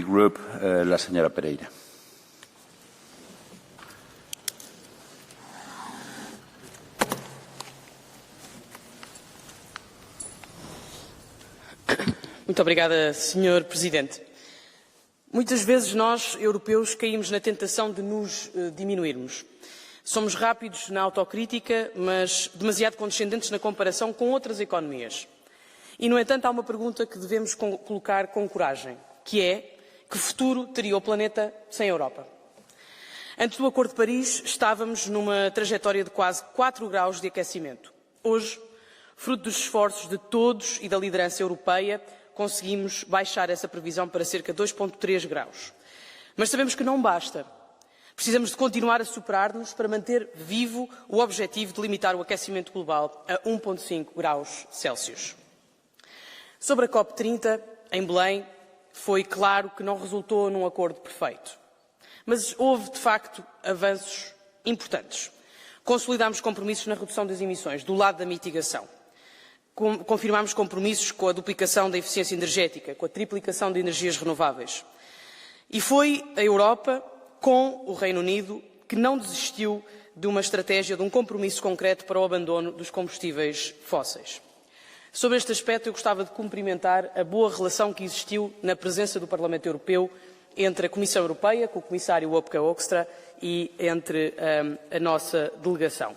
S&D Group, la señora Pereira. Muito obrigada, Sr. Presidente. Muitas vezes nós, europeus, caímos na tentação de nos diminuirmos. Somos rápidos na autocrítica, mas demasiado condescendentes na comparação com outras economias. E, no entanto, há uma pergunta que devemos colocar com coragem, que é: que futuro teria o planeta sem Europa? Antes do Acordo de Paris, estávamos numa trajetória de quase 4 graus de aquecimento. Hoje, fruto dos esforços de todos e da liderança europeia, conseguimos baixar essa previsão para cerca de 2,3 graus. Mas sabemos que não basta. Precisamos de continuar a superar-nos para manter vivo o objetivo de limitar o aquecimento global a 1,5 graus Celsius. Sobre a COP30, em Belém, foi claro que não resultou num acordo perfeito. Mas houve, de facto, avanços importantes. Consolidámos compromissos na redução das emissões, do lado da mitigação. Confirmámos compromissos com a duplicação da eficiência energética, com a triplicação de energias renováveis. E foi a Europa, com o Reino Unido, que não desistiu de uma estratégia, de um compromisso concreto para o abandono dos combustíveis fósseis. Sobre este aspecto, eu gostava de cumprimentar a boa relação que existiu na presença do Parlamento Europeu entre a Comissão Europeia, com o Comissário Wopke-Hoekstra, e entre a nossa delegação.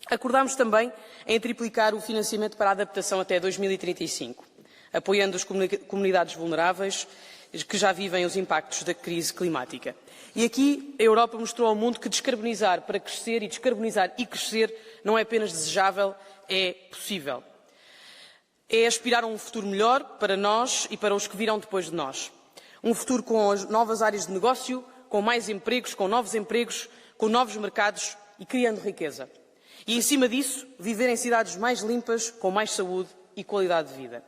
Acordámos também em triplicar o financiamento para a adaptação até 2035, apoiando as comunidades vulneráveis que já vivem os impactos da crise climática. E aqui a Europa mostrou ao mundo que descarbonizar para crescer e descarbonizar e crescer não é apenas desejável, é possível. É aspirar a um futuro melhor para nós e para os que virão depois de nós. Um futuro com as novas áreas de negócio, com mais empregos, com novos mercados e criando riqueza. E, em cima disso, viver em cidades mais limpas, com mais saúde e qualidade de vida.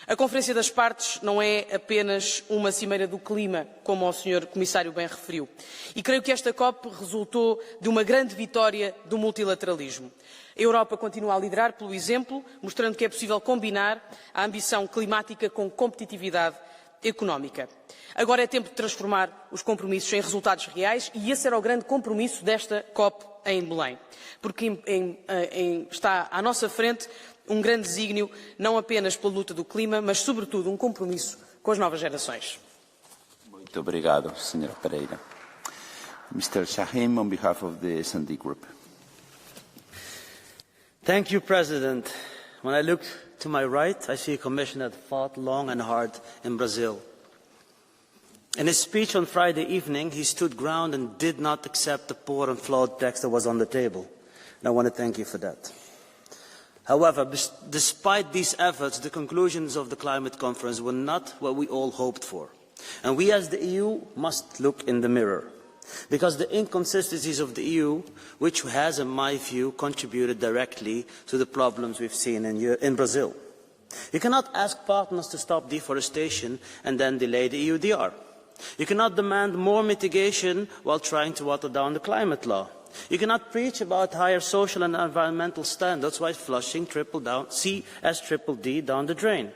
A Conferência das Partes não é apenas uma cimeira do clima, como o Sr. Comissário bem referiu. E creio que esta COP resultou de uma grande vitória do multilateralismo. A Europa continua a liderar pelo exemplo, mostrando que é possível combinar a ambição climática com competitividade económica. Agora é tempo de transformar os compromissos em resultados reais e esse era o grande compromisso desta COP em Belém, porque está à nossa frente um grande desígnio, não apenas pela luta do clima, mas sobretudo um compromisso com as novas gerações. Muito obrigado, Sra. Pereira. Mr. Shaheen, on behalf of the S&D Group. Thank you, President. When I look to my right, I see a commissioner that fought long and hard in Brazil. In his speech on Friday evening, he stood ground and did not accept the poor and flawed text that was on the table. And I want to thank you for that. However, despite these efforts, the conclusions of the climate conference were not what we all hoped for. And we as the EU must look in the mirror. Because the inconsistencies of the EU, which has, in my view, contributed directly to the problems we've seen in Brazil. You cannot ask partners to stop deforestation and then delay the EUDR. You cannot demand more mitigation while trying to water down the climate law. You cannot preach about higher social and environmental standards while flushing triple D down the drain.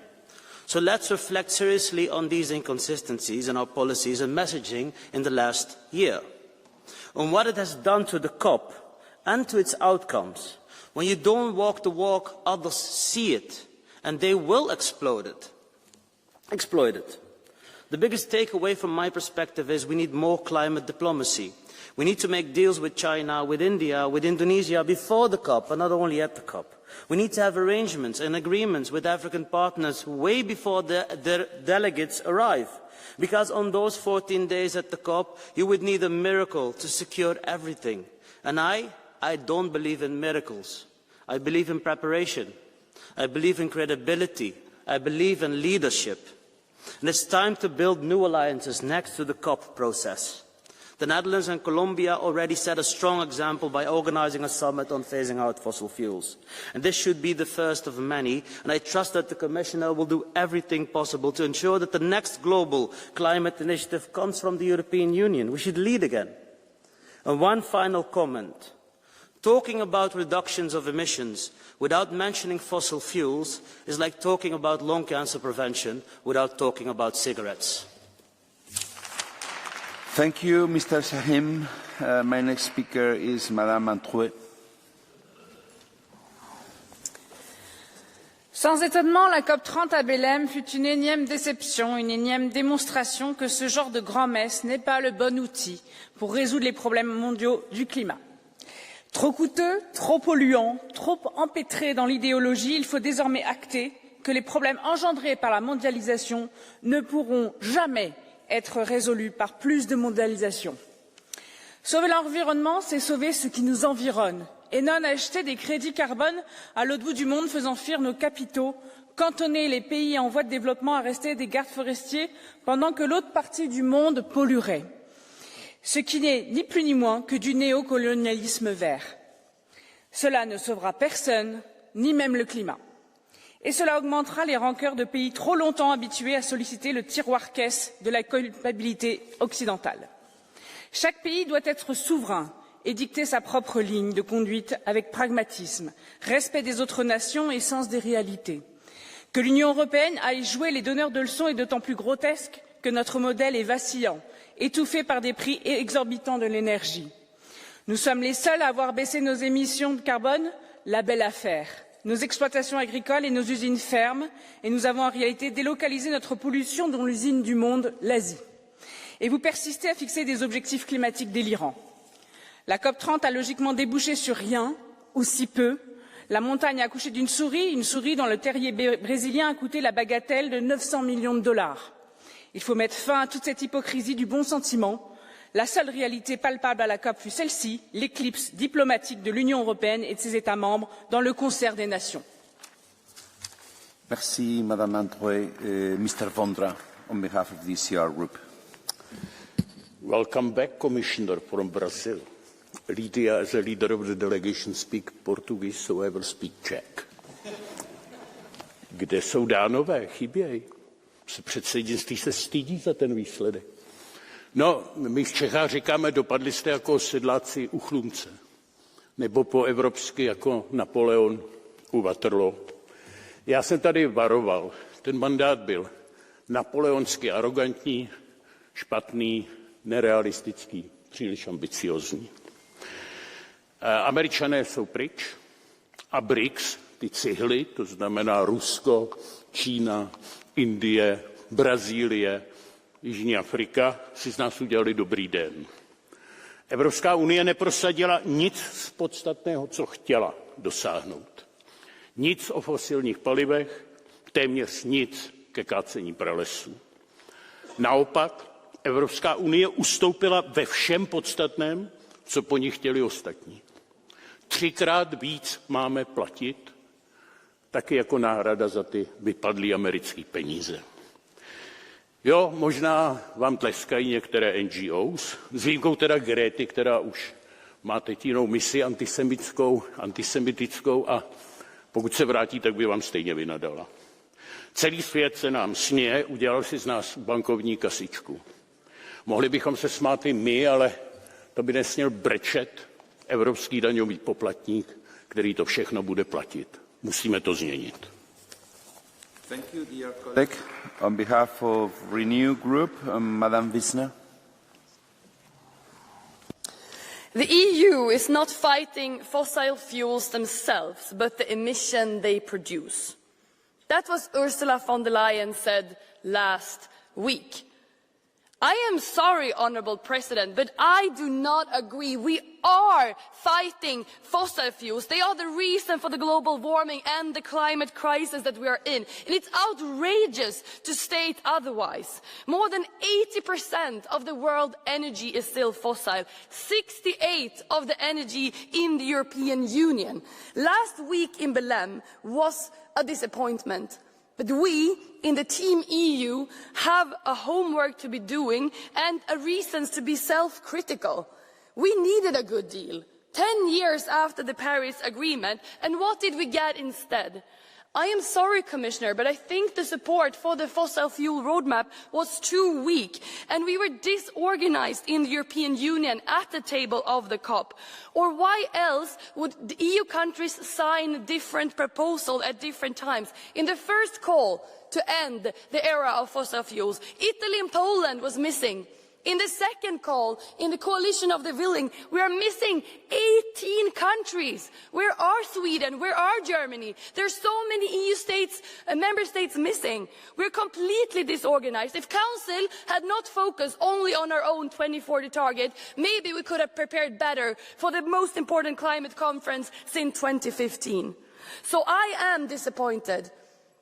So let's reflect seriously on these inconsistencies in our policies and messaging in the last year, on what it has done to the COP and to its outcomes. When you don't walk the walk, others see it, and they will exploit it. The biggest takeaway from my perspective is we need more climate diplomacy. We need to make deals with China, with India, with Indonesia before the COP, and not only at the COP. We need to have arrangements and agreements with African partners way before their delegates arrive. Because on those 14 days at the COP, you would need a miracle to secure everything. And I don't believe in miracles. I believe in preparation. I believe in credibility. I believe in leadership. And it's time to build new alliances next to the COP process. The Netherlands and Colombia already set a strong example by organizing a summit on phasing out fossil fuels. And this should be the first of many, and I trust that the Commissioner will do everything possible to ensure that the next global climate initiative comes from the European Union. We should lead again. And one final comment. Talking about reductions of emissions without mentioning fossil fuels is like talking about lung cancer prevention without talking about cigarettes. Thank you, Mr. Shahim. My next speaker is Madame Antrouet. Sans étonnement, la COP30 à Belém fut une énième déception, une énième démonstration que ce genre de grand-messe n'est pas le bon outil pour résoudre les problèmes mondiaux du climat. Trop coûteux, trop polluant, trop empêtré dans l'idéologie, il faut désormais acter que les problèmes engendrés par la mondialisation ne pourront jamais être résolus par plus de mondialisation. Sauver l'environnement, c'est sauver ce qui nous environne, et non acheter des crédits carbone à l'autre bout du monde faisant fuir nos capitaux, cantonner les pays en voie de développement à rester des gardes forestiers pendant que l'autre partie du monde polluerait. Ce qui n'est ni plus ni moins que du néocolonialisme vert. Cela ne sauvera personne, ni même le climat. Et cela augmentera les rancœurs de pays trop longtemps habitués à solliciter le tiroir-caisse de la culpabilité occidentale. Chaque pays doit être souverain et dicter sa propre ligne de conduite avec pragmatisme, respect des autres nations et sens des réalités. Que l'Union européenne aille jouer les donneurs de leçons est d'autant plus grotesque que notre modèle est vacillant, étouffé par des prix exorbitants de l'énergie. Nous sommes les seuls à avoir baissé nos émissions de carbone, la belle affaire. Nos exploitations agricoles et nos usines ferment et nous avons en réalité délocalisé notre pollution dans l'usine du monde, l'Asie. Et vous persistez à fixer des objectifs climatiques délirants. La COP30 a logiquement débouché sur rien, ou si peu. La montagne a accouché d'une souris dont le terrier brésilien a coûté la bagatelle de 900 millions de dollars. Il faut mettre fin à toute cette hypocrisie du bon sentiment. La seule réalité palpable à la COP fut celle-ci, l'éclipse diplomatique de l'Union européenne et de ses États membres dans le concert des nations. Merci, Madame Antrouet. Mr. Vondra, on behalf of the ECR Group. Welcome back, Commissioner from Brazil. Lydia, as a leader of the delegation, speak Portuguese, so I will speak Czech. Kde jsou Dánové? Chybějí. Předsednictví se stydí za ten výsledek. No, my v Čechách říkáme, dopadli jste jako sedláci u Chlumce. Nebo po evropsky jako Napoleon u Waterloo. Já jsem tady varoval. Ten mandát byl napoleonsky arrogantní, špatný, nerealistický, příliš ambiciózní. Američané jsou pryč a BRICS, ty cihly, to znamená Rusko, Čína, Indie, Brazílie, Jižní Afrika, si z nás udělali dobrý den. Evropská unie neprosadila nic z podstatného, co chtěla dosáhnout. Nic o fosilních palivech, téměř nic ke kácení pralesů. Naopak, Evropská unie ustoupila ve všem podstatném, co po ní chtěli ostatní. 3krát víc máme platit, taky jako náhrada za ty vypadlé americké peníze. Jo, možná vám tleskají některé NGOs, s výjimkou teda Gréty, která už má teď jinou misi antisemitickou a pokud se vrátí, tak by vám stejně vynadala. Celý svět se nám směje, udělal si z nás bankovní kasičku. Mohli bychom se smát i my, ale to by nesměl brečet evropský daňový poplatník, který to všechno bude platit. Musíme to změnit. Thank you, dear colleague. On behalf of Renew Group, Madame Wisner. The EU is not fighting fossil fuels themselves, but the emission they produce. That was Ursula von der Leyen said last week. I am sorry, Honourable President, but I do not agree. We are fighting fossil fuels. They are the reason for the global warming and the climate crisis that we are in. And it's outrageous to state otherwise. More than 80% of the world energy is still fossil. 68% of the energy in the European Union. Last week in Belém was a disappointment. But we, in the Team EU, have a homework to be doing and a reasons to be self-critical. We needed a good deal, 10 years after the Paris Agreement, and what did we get instead? I am sorry, Commissioner, but I think the support for the fossil fuel roadmap was too weak, and we were disorganized in the European Union at the table of the COP. Or why else would the EU countries sign different proposals at different times? In the first call to end the era of fossil fuels, Italy and Poland was missing. In the second call, in the coalition of the willing, we are missing 18 countries. Where are Sweden? Where are Germany? There's so many EU states, member states missing. We're completely disorganized. If Council had not focused only on our own 2040 target, maybe we could have prepared better for the most important climate conference since 2015. So I am disappointed.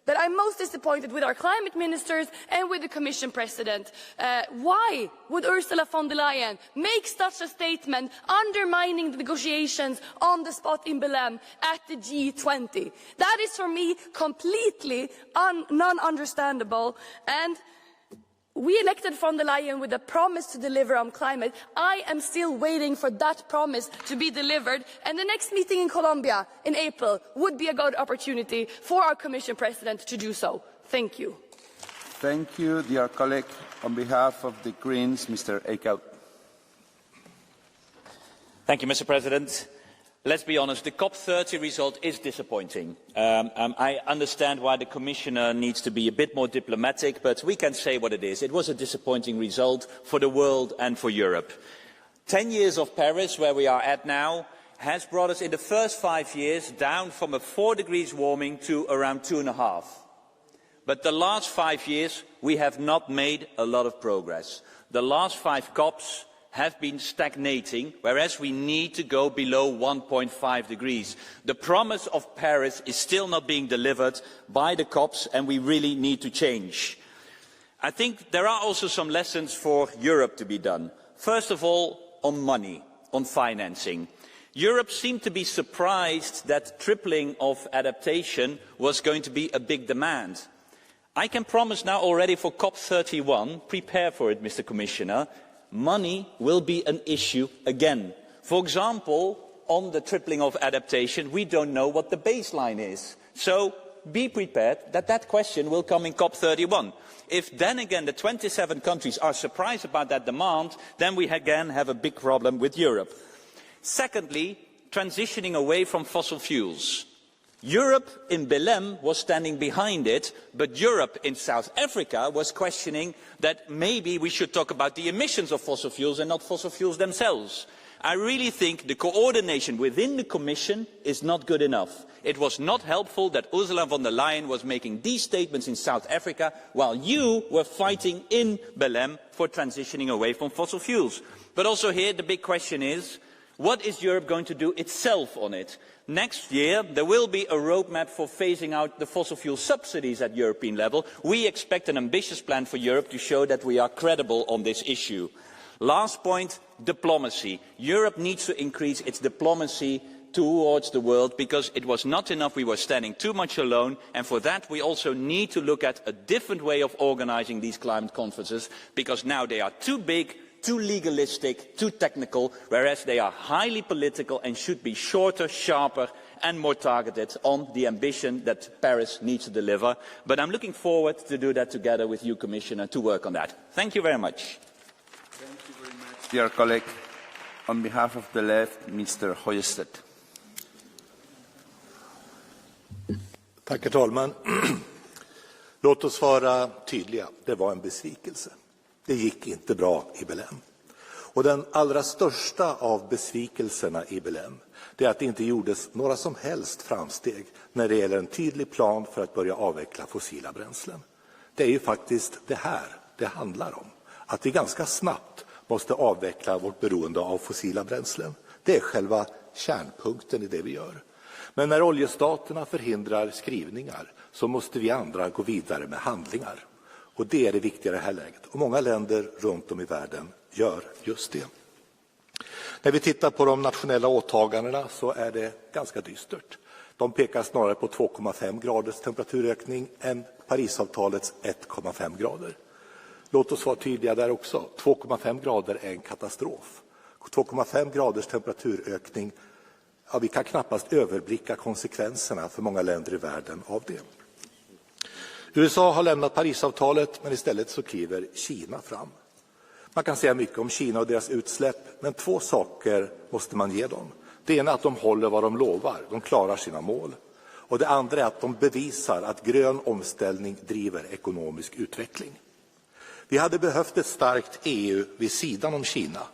But I'm most disappointed with our climate ministers and with the Commission President. Why would Ursula von der Leyen make such a statement undermining the negotiations on the spot in Belém at the G20? That is for me completely non-understandable. And we elected von der Leyen with a promise to deliver on climate. I am still waiting for that promise to be delivered. And the next meeting in Colombia in April would be a good opportunity for our Commission President to do so. Thank you. Thank you, dear colleague. On behalf of the Greens, Mr. Eickhout. Thank you, Mr. President. Let's be honest, the COP30 result is disappointing. I understand why the Commissioner needs to be a bit more diplomatic, but we can say what it is. It was a disappointing result for the world and for Europe. 10 years of Paris, where we are at now, has brought us in the first 5 years down from a 4 degrees warming to around 2.5. But the last 5 years, we have not made a lot of progress. The last 5 COPs have been stagnating, whereas we need to go below 1.5 degrees. The promise of Paris is still not being delivered by the COPs, and we really need to change. I think there are also some lessons for Europe to be done. First of all, on money, on financing. Europe seemed to be surprised that tripling of adaptation was going to be a big demand. I can promise now already for COP31, prepare for it, Mr. Commissioner, money will be an issue again. For example, on the tripling of adaptation, we don't know what the baseline is. So be prepared that that question will come in COP31. If then again the 27 countries are surprised about that demand, then we again have a big problem with Europe. Secondly, transitioning away from fossil fuels. Europe in Belém was standing behind it, but Europe in South Africa was questioning that maybe we should talk about the emissions of fossil fuels and not fossil fuels themselves. I really think the coordination within the Commission is not good enough. It was not helpful that Ursula von der Leyen was making these statements in South Africa while you were fighting in Belém for transitioning away from fossil fuels. But also here the big question is, what is Europe going to do itself on it? Next year, there will be a roadmap for phasing out the fossil fuel subsidies at European level. We expect an ambitious plan for Europe to show that we are credible on this issue. Last point, diplomacy. Europe needs to increase its diplomacy towards the world because it was not enough. We were standing too much alone. And for that, we also need to look at a different way of organizing these climate conferences because now they are too big, too legalistic, too technical, whereas they are highly political and should be shorter, sharper and more targeted on the ambition that Paris needs to deliver. But I'm looking forward to do that together with you, Commissioner, to work on that. Thank you very much. Thank you very much, dear colleague. On behalf of the left, Mr. Højestedt. Tack, herr talman. Låt oss vara tydliga. Det var en besvikelse. Det gick inte bra i Belém. Och den allra största av besvikelserna i Belém är att det inte gjordes några som helst framsteg när det gäller en tydlig plan för att börja avveckla fossila bränslen. Det är ju faktiskt det här det handlar om. Att vi ganska snabbt måste avveckla vårt beroende av fossila bränslen. Det är själva kärnpunkten i det vi gör. Men när oljestaterna förhindrar skrivningar så måste vi andra gå vidare med handlingar. Och det är det viktiga i det här läget. Och många länder runt om i världen gör just det. När vi tittar på de nationella åtagandena så är det ganska dystert. De pekar snarare på 2,5 graders temperaturökning än Parisavtalets 1,5 grader. Låt oss vara tydliga där också. 2,5 grader är en katastrof. 2,5 graders temperaturökning, ja, vi kan knappast överblicka konsekvenserna för många länder i världen av det. USA har lämnat Parisavtalet, men istället så kliver Kina fram. Man kan säga mycket om Kina och deras utsläpp, men 2 saker måste man ge dem. Det ena är att de håller vad de lovar, de klarar sina mål. Och det andra är att de bevisar att grön omställning driver ekonomisk utveckling. Vi hade behövt ett starkt EU vid sidan om Kina.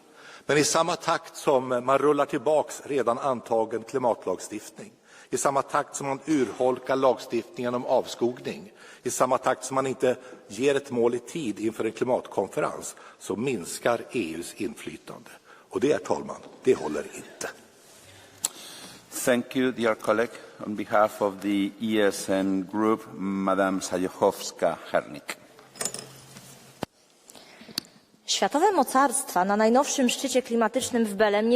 Men i samma takt som man rullar tillbaks redan antagen klimatlagstiftning, i samma takt som man urholkar lagstiftningen om avskogning, i samma takt som man inte ger ett mål i tid inför en klimatkonferens, så minskar EUs inflytande. Och det, herr talman, det håller inte. Thank you, dear colleague. On behalf of the ESN Group, Madame Sajechowska-Hernik. Światowe mocarstwa na najnowszym szczycie klimatycznym w Belém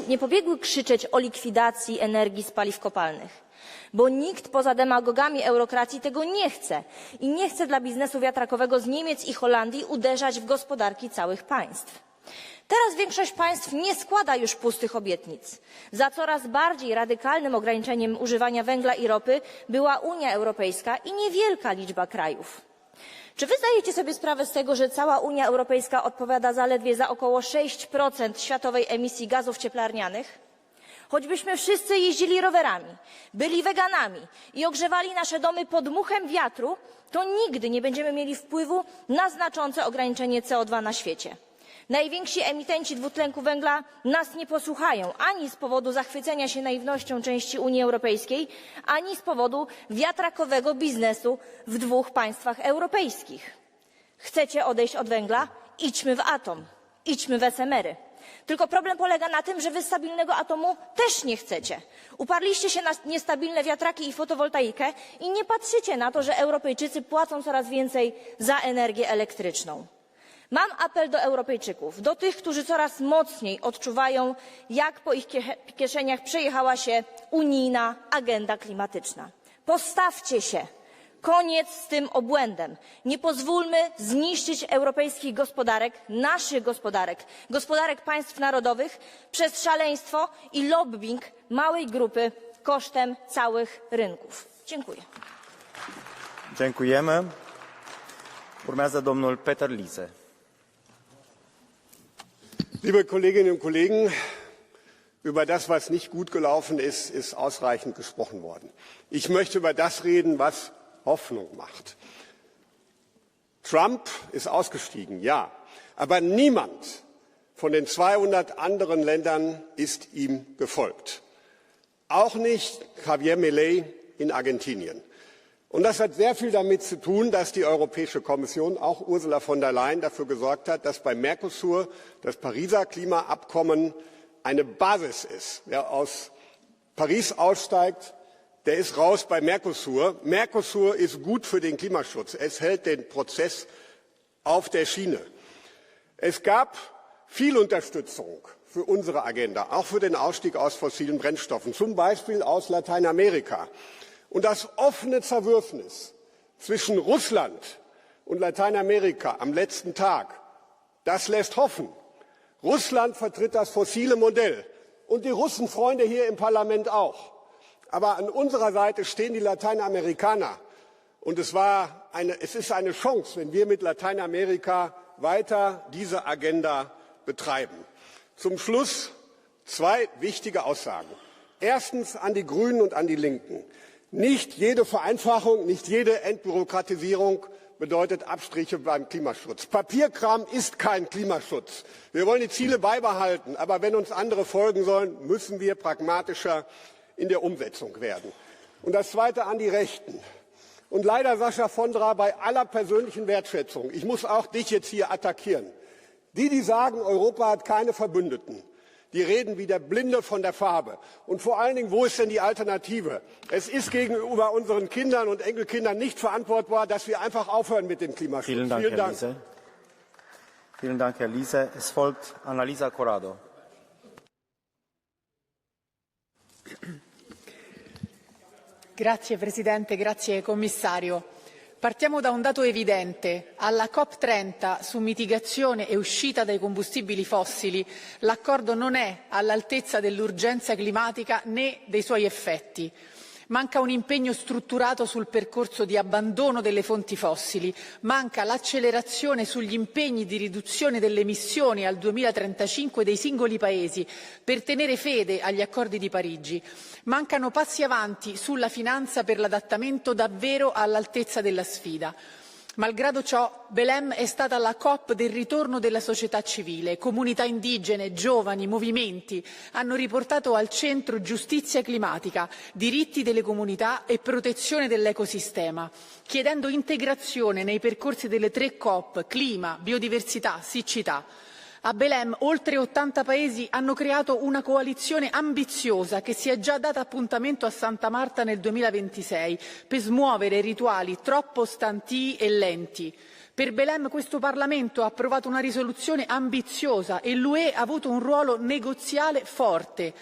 nie pobiegły krzyczeć o likwidacji energii z paliw kopalnych, bo nikt poza demagogami eurokracji tego nie chce i nie chce dla biznesu wiatrakowego z Niemiec i Holandii uderzać w gospodarki całych państw. Teraz większość państw nie składa już pustych obietnic. Za coraz bardziej radykalnym ograniczeniem używania węgla i ropy była Unia Europejska i niewielka liczba krajów. Czy wy zdajecie sobie sprawę z tego, że cała Unia Europejska odpowiada zaledwie za około 6% światowej emisji gazów cieplarnianych? Choćbyśmy wszyscy jeździli rowerami, byli weganami i ogrzewali nasze domy pod muchem wiatru, to nigdy nie będziemy mieli wpływu na znaczące ograniczenie CO2 na świecie. Najwięksi emitenci dwutlenku węgla nas nie posłuchają ani z powodu zachwycenia się naiwnością części Unii Europejskiej, ani z powodu wiatrakowego biznesu w 2 państwach europejskich. Chcecie odejść od węgla? Idźmy w atom, idźmy w SMR-y. Tylko problem polega na tym, że wy stabilnego atomu też nie chcecie. Uparliście się na niestabilne wiatraki i fotowoltaikę i nie patrzycie na to, że Europejczycy płacą coraz więcej za energię elektryczną. Mam apel do Europejczyków, do tych, którzy coraz mocniej odczuwają, jak po ich kieszeniach przejechała się unijna agenda klimatyczna. Postawcie się. Koniec z tym obłędem. Nie pozwólmy zniszczyć europejskich gospodarek, naszych gospodarek, gospodarek państw narodowych przez szaleństwo i lobbying małej grupy kosztem całych rynków. Dziękuję. Dziękujemy. Urmează domnul Peter Liese. Liebe Kolleginnen und Kollegen, über das, was nicht gut gelaufen ist, ist ausreichend gesprochen worden. Ich möchte über das reden, was Hoffnung macht. Trump ist ausgestiegen, ja, aber niemand von den 200 anderen Ländern ist ihm gefolgt. Auch nicht Javier Milei in Argentinien. Und das hat sehr viel damit zu tun, dass die Europäische Kommission, auch Ursula von der Leyen, dafür gesorgt hat, dass bei Mercosur das Pariser Klimaabkommen eine Basis ist. Wer aus Paris aussteigt, der ist raus bei Mercosur. Mercosur ist gut für den Klimaschutz. Es hält den Prozess auf der Schiene. Es gab viel Unterstützung für unsere Agenda, auch für den Ausstieg aus fossilen Brennstoffen, zum Beispiel aus Lateinamerika. Und das offene Zerwürfnis zwischen Russland und Lateinamerika am letzten Tag, das lässt hoffen. Russland vertritt das fossile Modell und die Russenfreunde hier im Parlament auch. Aber an unserer Seite stehen die Lateinamerikaner. Und es ist eine Chance, wenn wir mit Lateinamerika weiter diese Agenda betreiben. Zum Schluss 2 wichtige Aussagen. Erstens an die Grünen und an die Linken. Nicht jede Vereinfachung, nicht jede Entbürokratisierung bedeutet Abstriche beim Klimaschutz. Papierkram ist kein Klimaschutz. Wir wollen die Ziele beibehalten, aber wenn uns andere folgen sollen, müssen wir pragmatischer in der Umsetzung werden. Und das Zweite an die Rechten. Und leider, Sascha Vondra, bei aller persönlichen Wertschätzung, ich muss auch dich jetzt hier attackieren. Die sagen, Europa hat keine Verbündeten, die reden wie der Blinde von der Farbe. Und vor allen Dingen, wo ist denn die Alternative? Es ist gegenüber unseren Kindern und Enkelkindern nicht verantwortbar, dass wir einfach aufhören mit dem Klimaschutz. Vielen Dank, Herr Liese. Vielen Dank, Herr Liese. Es folgt Annalisa Corrado. Grazie Presidente, grazie Commissario. Partiamo da un dato evidente. Alla COP30 su mitigazione e uscita dai combustibili fossili l'accordo non è all'altezza dell'urgenza climatica né dei suoi effetti. Manca un impegno strutturato sul percorso di abbandono delle fonti fossili, manca l'accelerazione sugli impegni di riduzione delle emissioni al 2035 dei singoli Paesi per tenere fede agli accordi di Parigi, mancano passi avanti sulla finanza per l'adattamento davvero all'altezza della sfida. Malgrado ciò, Belém è stata la COP del ritorno della società civile. Comunità indigene, giovani, movimenti hanno riportato al centro giustizia climatica, diritti delle comunità e protezione dell'ecosistema, chiedendo integrazione nei percorsi delle 3 COP, clima, biodiversità, siccità. A Belém oltre 80 paesi hanno creato una coalizione ambiziosa che si è già data appuntamento a Santa Marta nel 2026 per smuovere rituali troppo stantii e lenti. Per Belém questo Parlamento ha approvato una risoluzione ambiziosa e l'UE ha avuto un ruolo negoziale forte.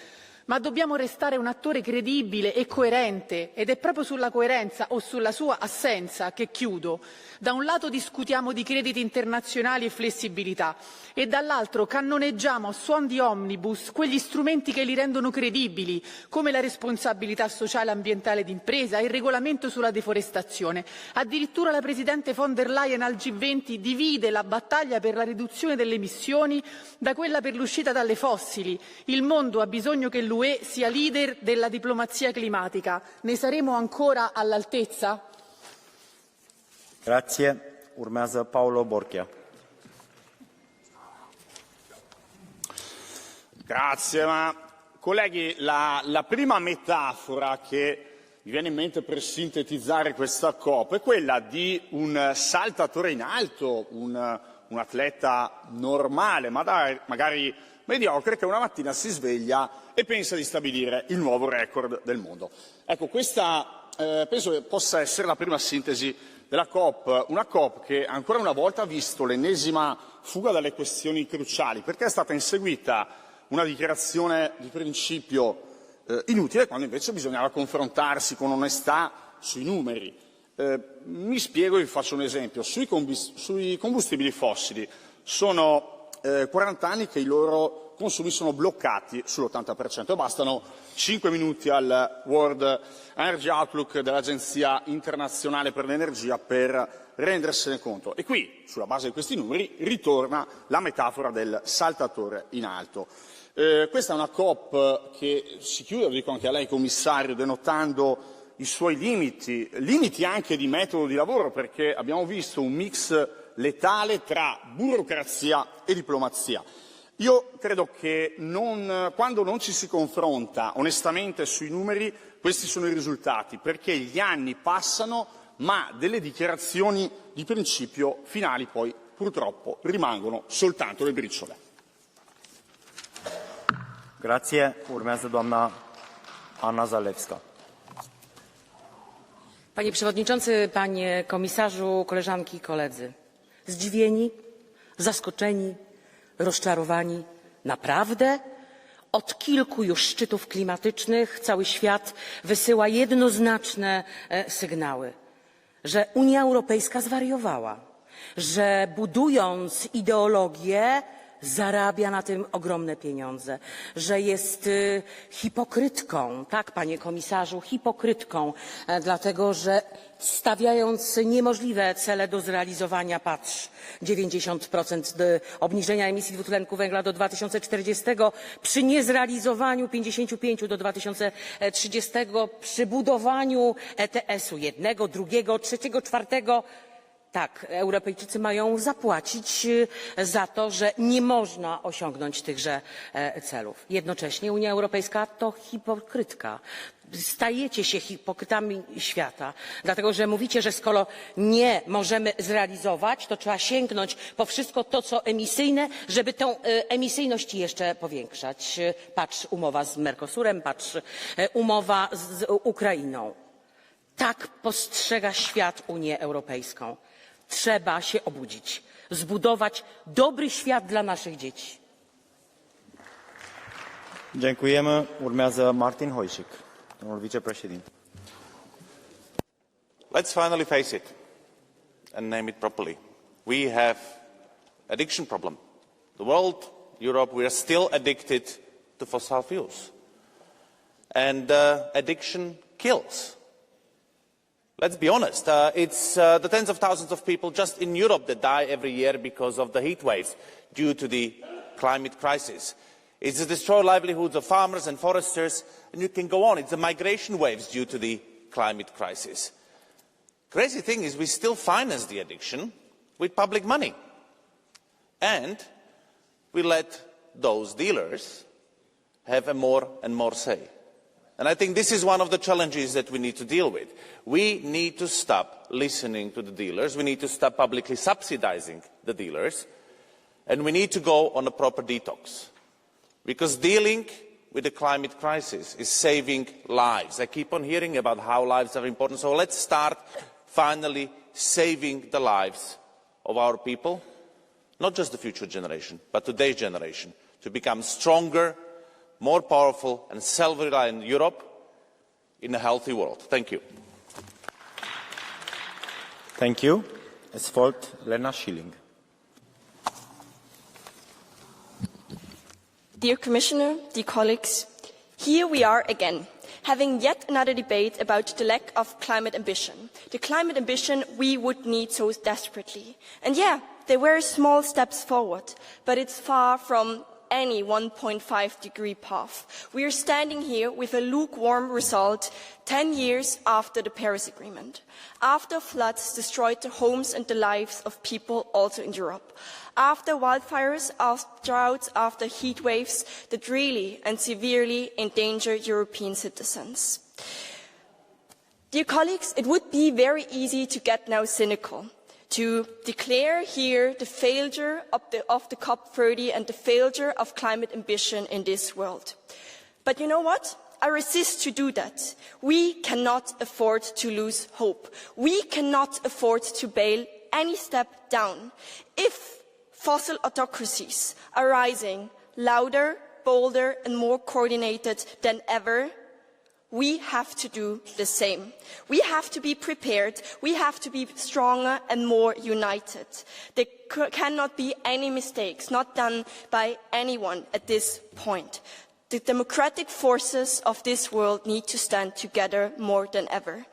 Ma dobbiamo restare un attore credibile e coerente ed è proprio sulla coerenza o sulla sua assenza che chiudo. Da un lato discutiamo di crediti internazionali e flessibilità e dall'altro cannoneggiamo a suon di omnibus quegli strumenti che li rendono credibili, come la responsabilità sociale e ambientale d'impresa e il regolamento sulla deforestazione. Addirittura la Presidente von der Leyen al G20 divide la battaglia per la riduzione delle emissioni da quella per l'uscita dalle fossili. Il mondo ha bisogno che l'UE sia leader della diplomazia climatica. Ne saremo ancora all'altezza? Grazie. Urmează Paolo Borchia. Grazie, ma colleghi, la prima metafora che mi viene in mente per sintetizzare questa COP è quella di un saltatore in alto, un atleta normale, magari mediocre, che una mattina si sveglia e pensa di stabilire il nuovo record del mondo. Ecco, questa penso che possa essere la prima sintesi della COP, una COP che ancora una volta ha visto l'ennesima fuga dalle questioni cruciali, perché è stata inseguita una dichiarazione di principio inutile, quando invece bisognava confrontarsi con onestà sui numeri. Mi spiego e vi faccio un esempio. Sui combustibili fossili sono 40 anni che i loro consumi sono bloccati sull'80%. Bastano 5 minuti al World Energy Outlook dell'Agenzia internazionale per l'energia per rendersene conto. E qui, sulla base di questi numeri, ritorna la metafora del saltatore in alto. Questa è una COP che si chiude, lo dico anche a lei commissario, denotando i suoi limiti anche di metodo di lavoro, perché abbiamo visto un mix letale tra burocrazia e diplomazia. Io credo che quando non ci si confronta onestamente sui numeri, questi sono i risultati, perché gli anni passano, ma delle dichiarazioni di principio finali poi purtroppo rimangono soltanto le briciole. Grazie. Urmează doamna Anna Zalewska. Panie Przewodniczący, Panie Komisarzu, koleżanki i koledzy. Zdziwieni, zaskoczeni, rozczarowani. Naprawdę? Od kilku już szczytów klimatycznych cały świat wysyła jednoznaczne sygnały, że Unia Europejska zwariowała, że budując ideologię zarabia na tym ogromne pieniądze, że jest hipokrytką, tak panie komisarzu, hipokrytką, dlatego że stawiając niemożliwe cele do zrealizowania, patrz, 90% obniżenia emisji dwutlenku węgla do 2040, przy niezrealizowaniu 55 do 2030, przy budowaniu ETS-u jednego, drugiego, trzeciego, czwartego, tak, Europejczycy mają zapłacić za to, że nie można osiągnąć tychże celów. Jednocześnie Unia Europejska to hipokrytka. Stajecie się hipokrytami świata, dlatego że mówicie, że skoro nie możemy zrealizować, to trzeba sięgnąć po wszystko to, co emisyjne, żeby tę emisyjność jeszcze powiększać. Patrz umowa z Mercosurem, patrz umowa z Ukrainą. Tak postrzega świat Unię Europejską. Trzeba się obudzić, zbudować dobry świat dla naszych dzieci. Dziękujemy. Urmează Martin Hojsik, domnul vicepreședinte. Let's finally face it and name it properly. We have addiction problem. The world, Europe, we are still addicted to fossil fuels. And addiction kills. Let's be honest, it's the tens of thousands of people just in Europe that die every year because of the heat waves due to the climate crisis. It's the destroyed livelihoods of farmers and foresters, and you can go on. It's the migration waves due to the climate crisis. Crazy thing is we still finance the addiction with public money. And we let those dealers have a more and more say. And I think this is one of the challenges that we need to deal with. We need to stop listening to the dealers. We need to stop publicly subsidizing the dealers. And we need to go on a proper detox. Because dealing with the climate crisis is saving lives. I keep on hearing about how lives are important. So let's start finally saving the lives of our people. Not just the future generation, but today's generation. To become stronger, more powerful and self-reliant Europe in a healthy world. Thank you. Thank you. Es folgt Lena Schilling. Dear Commissioner, dear colleagues, here we are again, having yet another debate about the lack of climate ambition. The climate ambition we would need so desperately. And yeah, there were small steps forward, but it's far from any 1.5-degree path. We are standing here with a lukewarm result 10 years after the Paris Agreement, after floods destroyed the homes and the lives of people also in Europe, after wildfires, after droughts, after heat waves that really and severely endanger European citizens. Dear colleagues, it would be very easy to get now cynical, to declare here the failure of the COP30 and the failure of climate ambition in this world. But you know what? I resist to do that. We cannot afford to lose hope. We cannot afford to bail any step down. If fossil autocracies are rising louder, bolder and more coordinated than ever, we have to do the same. We have to be prepared. We have to be stronger and more united. There cannot be any mistakes, not done by anyone at this point. The democratic forces of this world need to stand together more than ever.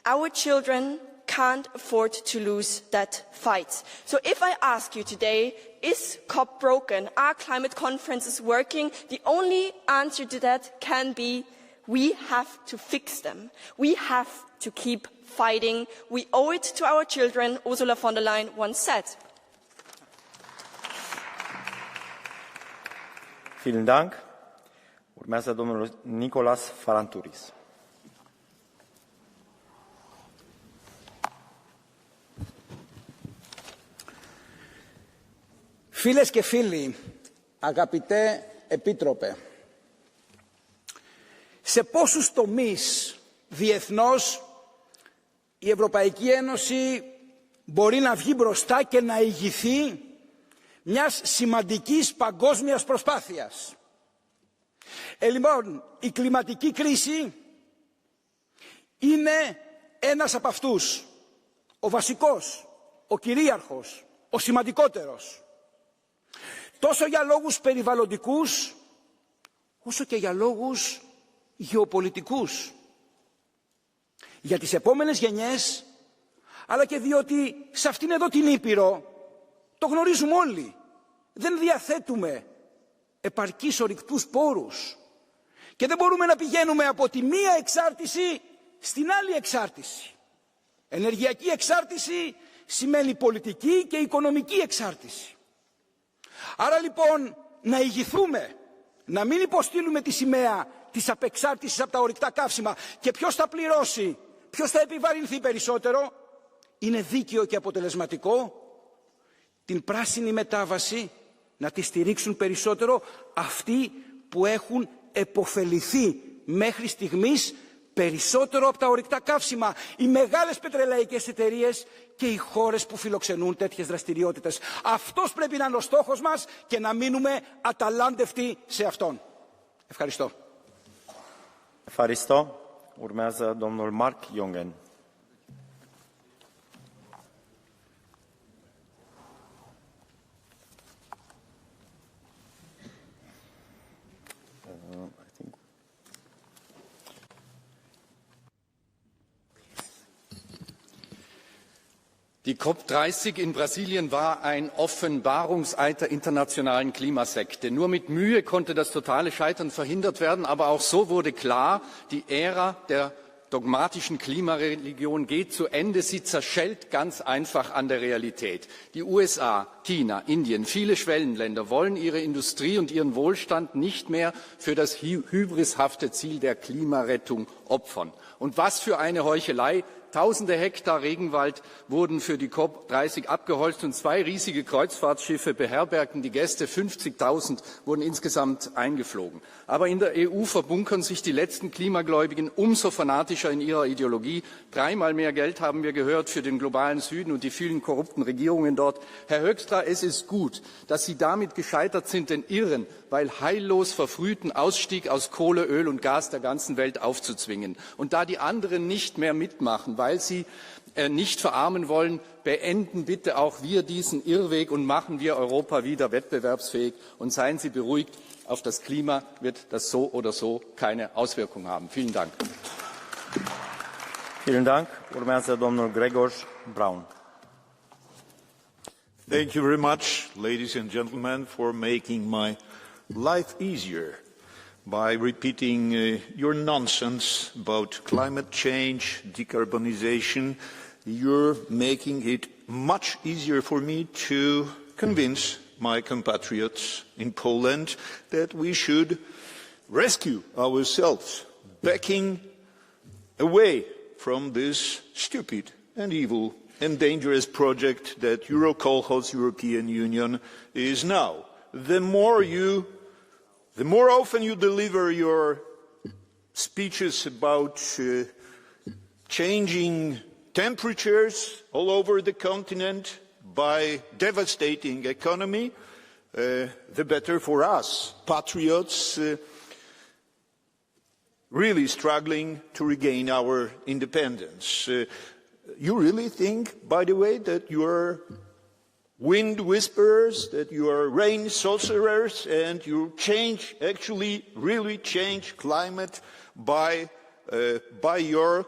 Our children can't afford to lose that fight. So if I ask you today, is COP broken? Are climate conferences working? The only answer to that can be we have to fix them. We have to keep fighting. We owe it to our children, Ursula von der Leyen once said. Vielen Dank. Urmează domnul Nicolas Farantouris. Φίλες και φίλοι, αγαπητέ Επίτροπε, σε πόσους τομείς διεθνώς η Ευρωπαϊκή Ένωση μπορεί να βγει μπροστά και να ηγηθεί μιας σημαντικής παγκόσμιας προσπάθειας? Λοιπόν, η κλιματική κρίση είναι ένας από αυτούς. Ο βασικός, ο κυρίαρχος, ο σημαντικότερος. Τόσο για λόγους περιβαλλοντικούς, όσο και για λόγους γεωπολιτικούς. Για τις επόμενες γενιές, αλλά και διότι σε αυτήν εδώ την Ήπειρο, το γνωρίζουμε όλοι, δεν διαθέτουμε επαρκείς ορυκτούς πόρους και δεν μπορούμε να πηγαίνουμε από τη μία εξάρτηση στην άλλη εξάρτηση. Ενεργειακή εξάρτηση σημαίνει πολιτική και οικονομική εξάρτηση. Άρα λοιπόν να ηγηθούμε, να μην υποστείλουμε τη σημαία της απεξάρτησης από τα ορυκτά καύσιμα. Και ποιος θα πληρώσει, ποιος θα επιβαρυνθεί περισσότερο? Είναι δίκαιο και αποτελεσματικό την πράσινη μετάβαση να τη στηρίξουν περισσότερο αυτοί που έχουν επωφεληθεί μέχρι στιγμής περισσότερο από τα ορυκτά καύσιμα. Οι μεγάλες πετρελαϊκές εταιρείες και οι χώρες που φιλοξενούν τέτοιες δραστηριότητες. Αυτός πρέπει να είναι ο στόχος μας και να μείνουμε αταλάντευτοι σε αυτόν. Ευχαριστώ. Ευχαριστώ. Urmează domnul Mark Jongen. Die COP30 in Brasilien war ein Offenbarungseid der internationalen Klimasekte. Nur mit Mühe konnte das totale Scheitern verhindert werden, aber auch so wurde klar, die Ära der dogmatischen Klimareligion geht zu Ende. Sie zerschellt ganz einfach an der Realität. Die USA, China, Indien, viele Schwellenländer wollen ihre Industrie und ihren Wohlstand nicht mehr für das hybrishafte Ziel der Klimarettung opfern. Und was für eine Heuchelei! Tausende Hektar Regenwald wurden für die COP30 abgeholzt und 2 riesige Kreuzfahrtschiffe beherbergten die Gäste. 50.000 wurden insgesamt eingeflogen. Aber in der EU verbunkern sich die letzten Klimagläubigen umso fanatischer in ihrer Ideologie. 3-mal mehr Geld haben wir gehört für den globalen Süden und die vielen korrupten Regierungen dort. Herr Hoekstra, es ist gut, dass Sie damit gescheitert sind, den Irren, weil heillos verfrühten Ausstieg aus Kohle, Öl und Gas der ganzen Welt aufzuzwingen. Und da die anderen nicht mehr mitmachen, weil sie nicht verarmen wollen, beenden bitte auch wir diesen Irrweg und machen wir Europa wieder wettbewerbsfähig. Und seien Sie beruhigt, auf das Klima wird das so oder so keine Auswirkung haben. Vielen Dank. Vielen Dank. Urmează domnul Gregor Braun. Thank you very much, ladies and gentlemen, for making my life easier by repeating your nonsense about climate change, decarbonization. You're making it much easier for me to convince my compatriots in Poland that we should rescue ourselves, backing away from this stupid and evil and dangerous project that Eurocolhoz European Union is now. The more often you deliver your speeches about changing temperatures all over the continent by devastating economy, the better for us, patriots really struggling to regain our independence. You really think, by the way, that you are wind whisperers, that you are rain sorcerers, and you really change climate by your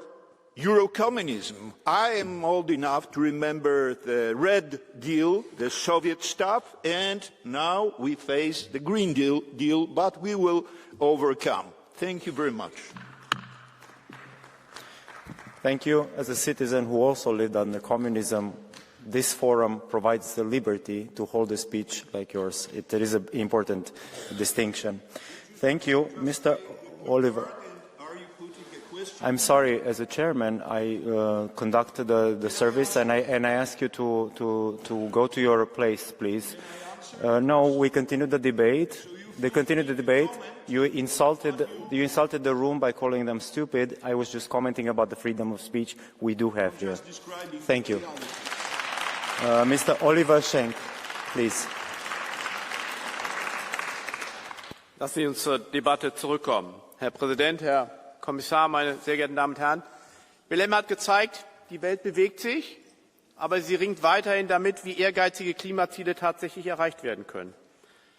Eurocommunism. I am old enough to remember the Red Deal, the Soviet stuff, and now we face the Green Deal, but we will overcome. Thank you very much. Thank you. As a citizen who also lived under communism, this forum provides the liberty to hold a speech like yours. There is an important distinction. Thank you, Mr. Oliver. I'm sorry, as a chairman, I conducted the service, and I ask you to go to your place, please. No, we continue the debate. They continue the debate. You insulted the room by calling them stupid. I was just commenting about the freedom of speech we do have here. Thank you. Mr. Oliver Schenk, please. Lassen Sie uns zur Debatte zurückkommen. Herr Präsident, Herr Kommissar, meine sehr geehrten Damen und Herren! Belém hat gezeigt, die Welt bewegt sich, aber sie ringt weiterhin damit, wie ehrgeizige Klimaziele tatsächlich erreicht werden können.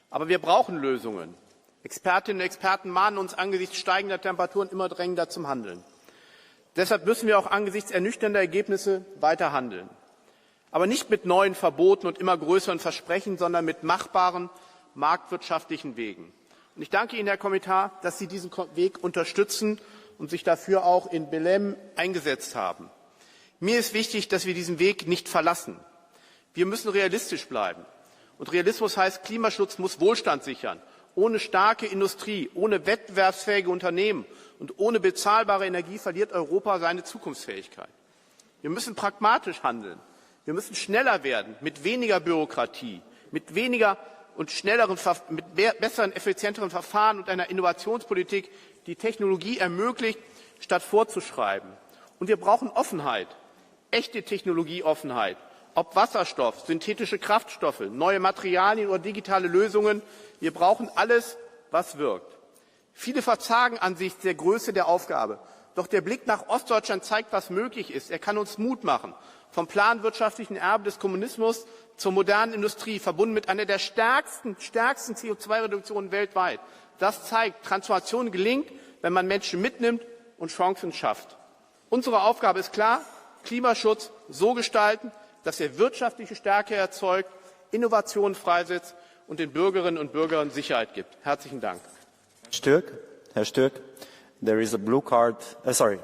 Aber wir brauchen Lösungen. Expertinnen und Experten mahnen uns angesichts steigender Temperaturen immer drängender zum Handeln. Deshalb müssen wir auch angesichts ernüchternder Ergebnisse weiter handeln. Aber nicht mit neuen Verboten und immer größeren Versprechen, sondern mit machbaren marktwirtschaftlichen Wegen. Und ich danke Ihnen, Herr Kommissar, dass Sie diesen Weg unterstützen und sich dafür auch in Belém eingesetzt haben. Mir ist wichtig, dass wir diesen Weg nicht verlassen. Wir müssen realistisch bleiben. Und Realismus heißt, Klimaschutz muss Wohlstand sichern. Ohne starke Industrie, ohne wettbewerbsfähige Unternehmen und ohne bezahlbare Energie verliert Europa seine Zukunftsfähigkeit. Wir müssen pragmatisch handeln. Wir müssen schneller werden, mit weniger Bürokratie, mit weniger und schnelleren, mit besseren, effizienteren Verfahren und einer Innovationspolitik, die Technologie ermöglicht, statt vorzuschreiben. Und wir brauchen Offenheit, echte Technologieoffenheit. Ob Wasserstoff, synthetische Kraftstoffe, neue Materialien oder digitale Lösungen, wir brauchen alles, was wirkt. Viele verzagen angesichts der Größe der Aufgabe. Doch der Blick nach Ostdeutschland zeigt, was möglich ist. Er kann uns Mut machen. Vom planwirtschaftlichen Erbe des Kommunismus zur modernen Industrie, verbunden mit einer der stärksten CO2-Reduktionen weltweit. Das zeigt, Transformation gelingt, wenn man Menschen mitnimmt und Chancen schafft. Unsere Aufgabe ist klar, Klimaschutz so gestalten, dass er wirtschaftliche Stärke erzeugt, Innovationen freisetzt und den Bürgerinnen und Bürgern Sicherheit gibt. Herzlichen Dank. Herr Stürk, There is a blue card. There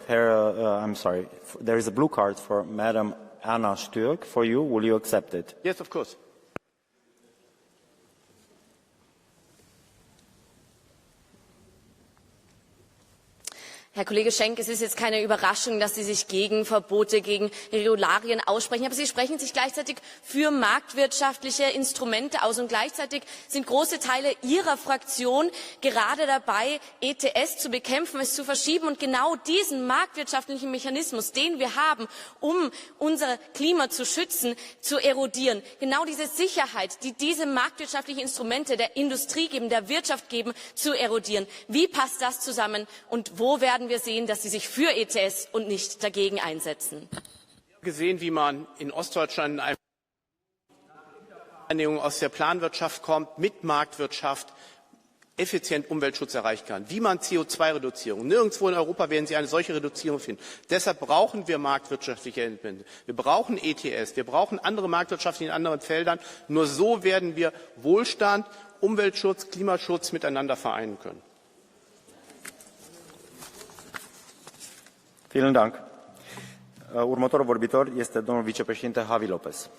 is a blue card for Madam Anna Stürk for you. Will you accept it? Yes, of course. Herr Kollege Schenk, es ist jetzt keine Überraschung, dass Sie sich gegen Verbote, gegen Regularien aussprechen. Aber Sie sprechen sich gleichzeitig für marktwirtschaftliche Instrumente aus. Und gleichzeitig sind große Teile Ihrer Fraktion gerade dabei, ETS zu bekämpfen, es zu verschieben. Und genau diesen marktwirtschaftlichen Mechanismus, den wir haben, um unser Klima zu schützen, zu erodieren. Genau diese Sicherheit, die diese marktwirtschaftlichen Instrumente der Industrie geben, der Wirtschaft geben, zu erodieren. Wie passt das zusammen? Und wo werden wir sehen, dass Sie sich für ETS und nicht dagegen einsetzen? Wir haben gesehen, wie man in Ostdeutschland eine Einigung aus der Planwirtschaft kommt, mit Marktwirtschaft effizient Umweltschutz erreichen kann. Wie man CO2-Reduzierung. Nirgendwo in Europa werden Sie eine solche Reduzierung finden. Deshalb brauchen wir marktwirtschaftliche Elemente. Wir brauchen ETS. Wir brauchen andere Marktwirtschaft in anderen Feldern. Nur so werden wir Wohlstand, Umweltschutz, Klimaschutz miteinander vereinen können. Vielen Dank. Următorul vorbitor este domnul vicepreședinte Javi López.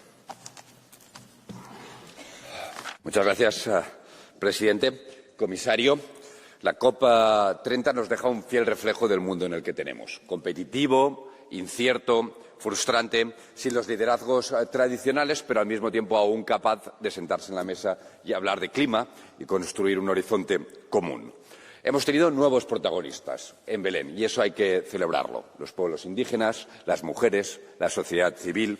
Muchas gracias, presidente. Comisario, la COP30 nos deja un fiel reflejo del mundo en el que tenemos. Competitivo, incierto, frustrante, sin los liderazgos tradicionales, pero al mismo tiempo aún capaz de sentarse en la mesa y hablar de clima y construir un horizonte común. Hemos tenido nuevos protagonistas en Belén y eso hay que celebrarlo. Los pueblos indígenas, las mujeres, la sociedad civil,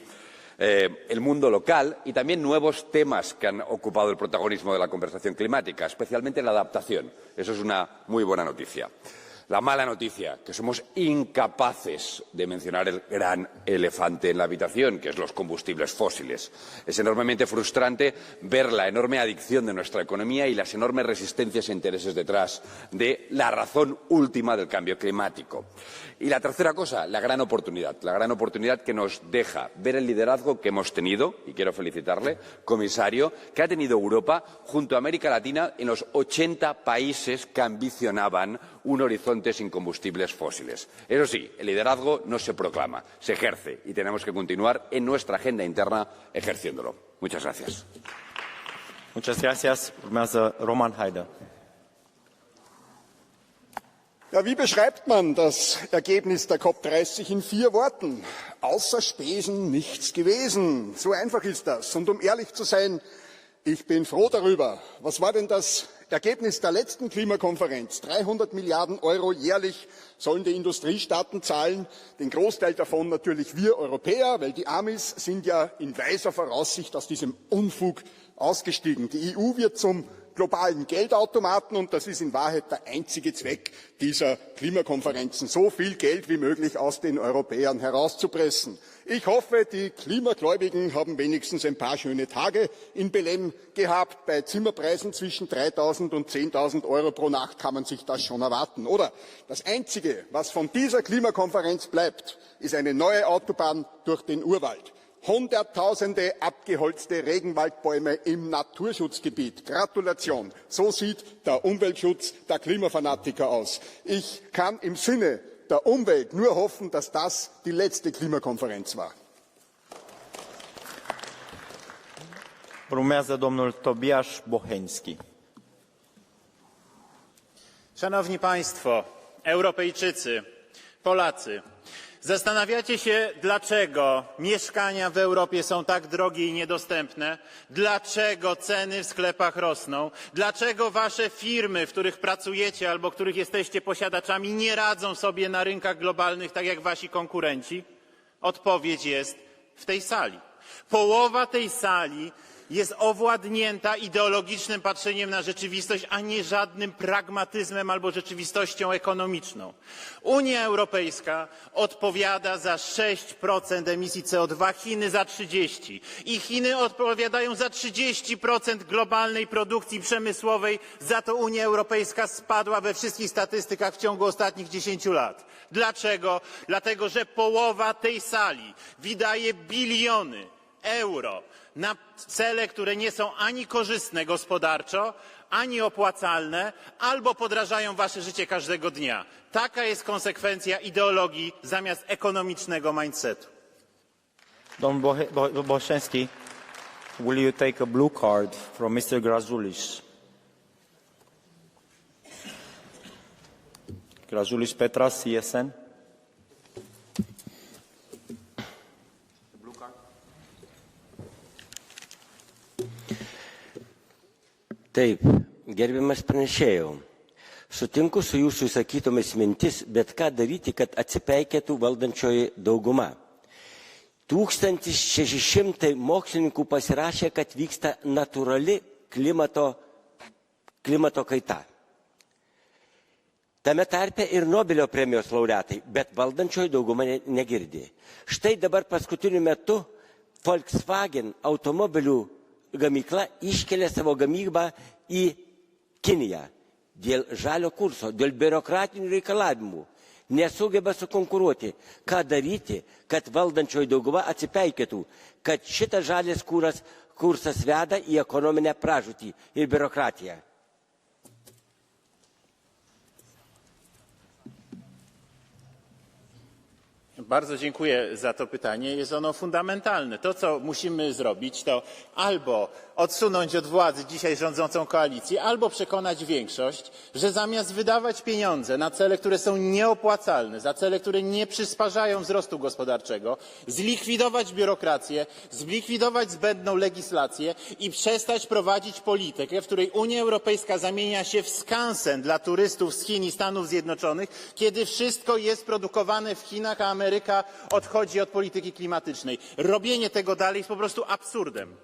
el mundo local y también nuevos temas que han ocupado el protagonismo de la conversación climática, especialmente la adaptación. Eso es una muy buena noticia. La mala noticia, que somos incapaces de mencionar el gran elefante en la habitación, que es los combustibles fósiles. Es enormemente frustrante ver la enorme adicción de nuestra economía y las enormes resistencias e intereses detrás de la razón última del cambio climático. Y la tercera cosa, la gran oportunidad que nos deja ver el liderazgo que hemos tenido, y quiero felicitarle, comisario, que ha tenido Europa junto a América Latina en los 80 países que ambicionaban un horizonte sin combustibles fósiles. Eso sí, el liderazgo no se proclama, se ejerce y tenemos que continuar en nuestra agenda interna ejerciéndolo. Muchas gracias. Muchas gracias. Roman Heider. Ja, wie beschreibt man das Ergebnis der COP30 in 4 Worten? Außer Spesen nichts gewesen. So einfach ist das. Und um ehrlich zu sein, ich bin froh darüber. Was war denn das Ergebnis der letzten Klimakonferenz? 300 Milliarden Euro jährlich sollen die Industriestaaten zahlen. Den Großteil davon natürlich wir Europäer, weil die Amis sind ja in weiser Voraussicht aus diesem Unfug ausgestiegen. Die EU wird zum globalen Geldautomaten und das ist in Wahrheit der einzige Zweck dieser Klimakonferenzen, so viel Geld wie möglich aus den Europäern herauszupressen. Ich hoffe, die Klimagläubigen haben wenigstens ein paar schöne Tage in Belém gehabt. Bei Zimmerpreisen zwischen 3.000 und 10.000 Euro pro Nacht kann man sich das schon erwarten. Oder das Einzige, was von dieser Klimakonferenz bleibt, ist eine neue Autobahn durch den Urwald. Hunderttausende abgeholzte Regenwaldbäume im Naturschutzgebiet. Gratulation. So sieht der Umweltschutz der Klimafanatiker aus. Ich kann im Sinne der Umwelt nur hoffen, dass das die letzte Klimakonferenz war. Urmează domnul Tobiasz Bocheński. Szanowni Państwo, Europejczycy, Polacy, zastanawiacie się, dlaczego mieszkania w Europie są tak drogie i niedostępne, dlaczego ceny w sklepach rosną, dlaczego wasze firmy, w których pracujecie albo których jesteście posiadaczami, nie radzą sobie na rynkach globalnych tak jak wasi konkurenci? Odpowiedź jest w tej sali. Połowa tej sali jest owładnięta ideologicznym patrzeniem na rzeczywistość, a nie żadnym pragmatyzmem albo rzeczywistością ekonomiczną. Unia Europejska odpowiada za 6% emisji CO2, Chiny za 30%. I Chiny odpowiadają za 30% globalnej produkcji przemysłowej, za to Unia Europejska spadła we wszystkich statystykach w ciągu ostatnich 10 lat. Dlaczego? Dlatego, że połowa tej sali wydaje biliony euro na cele, które nie są ani korzystne gospodarczo, ani opłacalne, albo podrażają wasze życie każdego dnia. Taka jest konsekwencja ideologii zamiast ekonomicznego mindsetu. Don Boszenski, will you take a blue card from Mr. Grazulis? Grazulis Petras, CSN. Taip, gerbiamas pranešėjau, sutinku su jūsų išsakytomis mintis, bet ką daryti, kad atsipeikėtų valdančioji dauguma. 1600 mokslininkų pasirašė, kad vyksta natūrali klimato kaita. Tame tarpe ir Nobelio premijos laureatai, bet valdančioji dauguma negirdi. Štai dabar paskutiniu metu Volkswagen automobilių gamykla iškelia savo gamybą į Kiniją dėl žalio kurso, dėl biurokratinių reikalavimų. Nesugeba sukonkuruoti. Ką daryti, kad valdančioji dauguma atsipeikėtų, kad šitas žalias kursas veda į ekonominę pražūtį ir biurokratiją. Bardzo dziękuję za to pytanie. Jest ono fundamentalne. To, co musimy zrobić, to albo odsunąć od władzy dzisiaj rządzącą koalicję, albo przekonać większość, że zamiast wydawać pieniądze na cele, które są nieopłacalne, za cele, które nie przysparzają wzrostu gospodarczego, zlikwidować biurokrację, zlikwidować zbędną legislację i przestać prowadzić politykę, w której Unia Europejska zamienia się w skansen dla turystów z Chin i Stanów Zjednoczonych, kiedy wszystko jest produkowane w Chinach, a Ameryka odchodzi od polityki klimatycznej. Robienie tego dalej jest po prostu absurdem.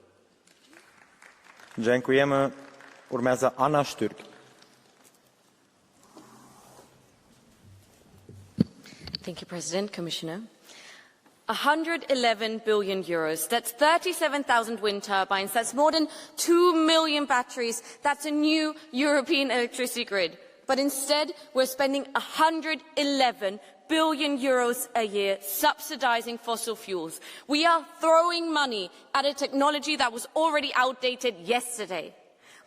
Dziękujemy. Urmează Anna Stürk. Thank you, President, Commissioner. 111 billion euros. That's 37,000 wind turbines. That's more than 2 million batteries. That's a new European electricity grid. But instead, we're spending 111 billion euros a year subsidizing fossil fuels. We are throwing money at a technology that was already outdated yesterday.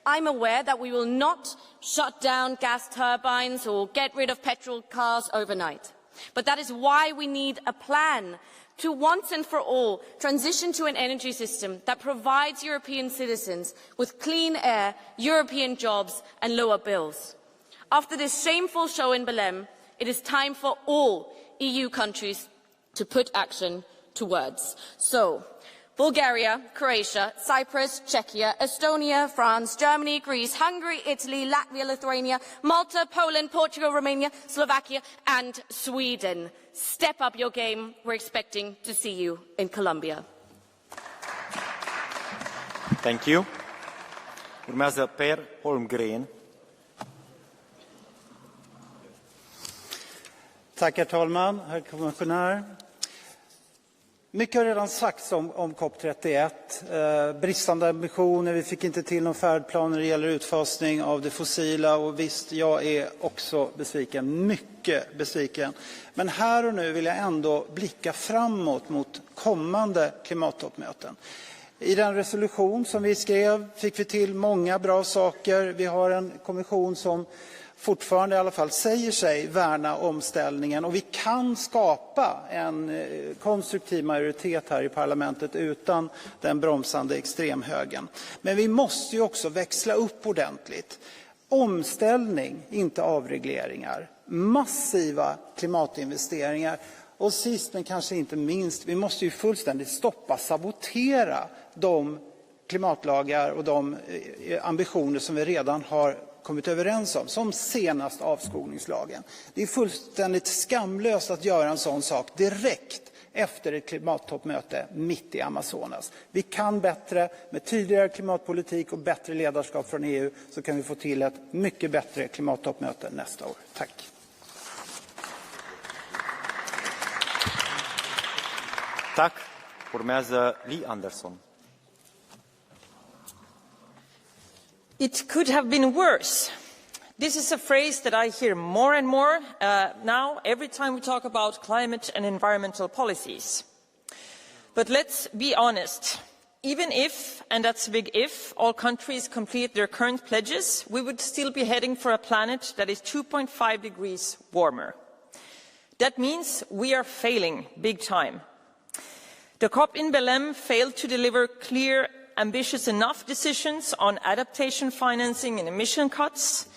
I'm aware that we will not shut down gas turbines or get rid of petrol cars overnight. But that is why we need a plan to once and for all transition to an energy system that provides European citizens with clean air, European jobs and lower bills. After this shameful show in Belém, it is time for all EU countries to put action to words. So, Bulgaria, Croatia, Cyprus, Czechia, Estonia, France, Germany, Greece, Hungary, Italy, Latvia, Lithuania, Malta, Poland, Portugal, Romania, Slovakia and Sweden. Step up your game. We're expecting to see you in Colombia. Thank you. Urmează Per Holmgren. Tack, herr talman, herr kommissionär. Mycket har redan sagts om COP31. Bristande ambitioner, vi fick inte till någon färdplan när det gäller utfasning av det fossila. Och visst, jag är också besviken, mycket besviken. Men här och nu vill jag ändå blicka framåt mot kommande klimattoppmöten. I den resolution som vi skrev fick vi till många bra saker. Vi har en kommission som fortfarande i alla fall säger sig värna omställningen och vi kan skapa en konstruktiv majoritet här i parlamentet utan den bromsande extremhögern. Men vi måste ju också växla upp ordentligt. Omställning, inte avregleringar. Massiva klimatinvesteringar. Och sist men kanske inte minst, vi måste ju fullständigt sabotera de klimatlagar och de ambitioner som vi redan har kommit överens om, som senast avskogningslagen. Det är fullständigt skamlöst att göra en sån sak direkt efter ett klimattoppmöte mitt i Amazonas. Vi kan bättre, med tydligare klimatpolitik och bättre ledarskap från EU så kan vi få till ett mycket bättre klimattoppmöte nästa år. Tack. Tack. Urmează Lee Anderson. It could have been worse. This is a phrase that I hear more and more now, every time we talk about climate and environmental policies. But let's be honest. even if, and that's a big if, all countries complete their current pledges, we would still be heading for a planet that is 2.5 degrees warmer. That means we are failing big time. The COP in Belém failed to deliver clear, ambitious enough decisions on adaptation financing and emission cuts.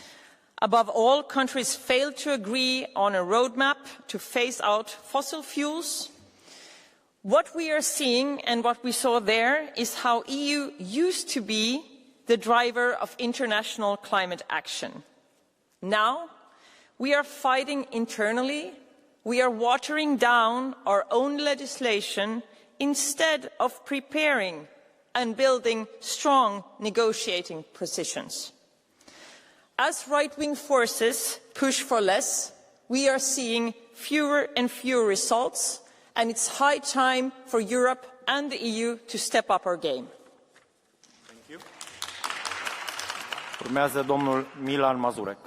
Above all, countries failed to agree on a roadmap to phase out fossil fuels. What we are seeing and what we saw there is how the EU used to be the driver of international climate action. Now, we are fighting internally. We are watering down our own legislation instead of preparing and building strong negotiating positions. As right-wing forces push for less, we are seeing fewer and fewer results, and it's high time for Europe and the EU to step up our game. Urmează domnul Milan Mazurek.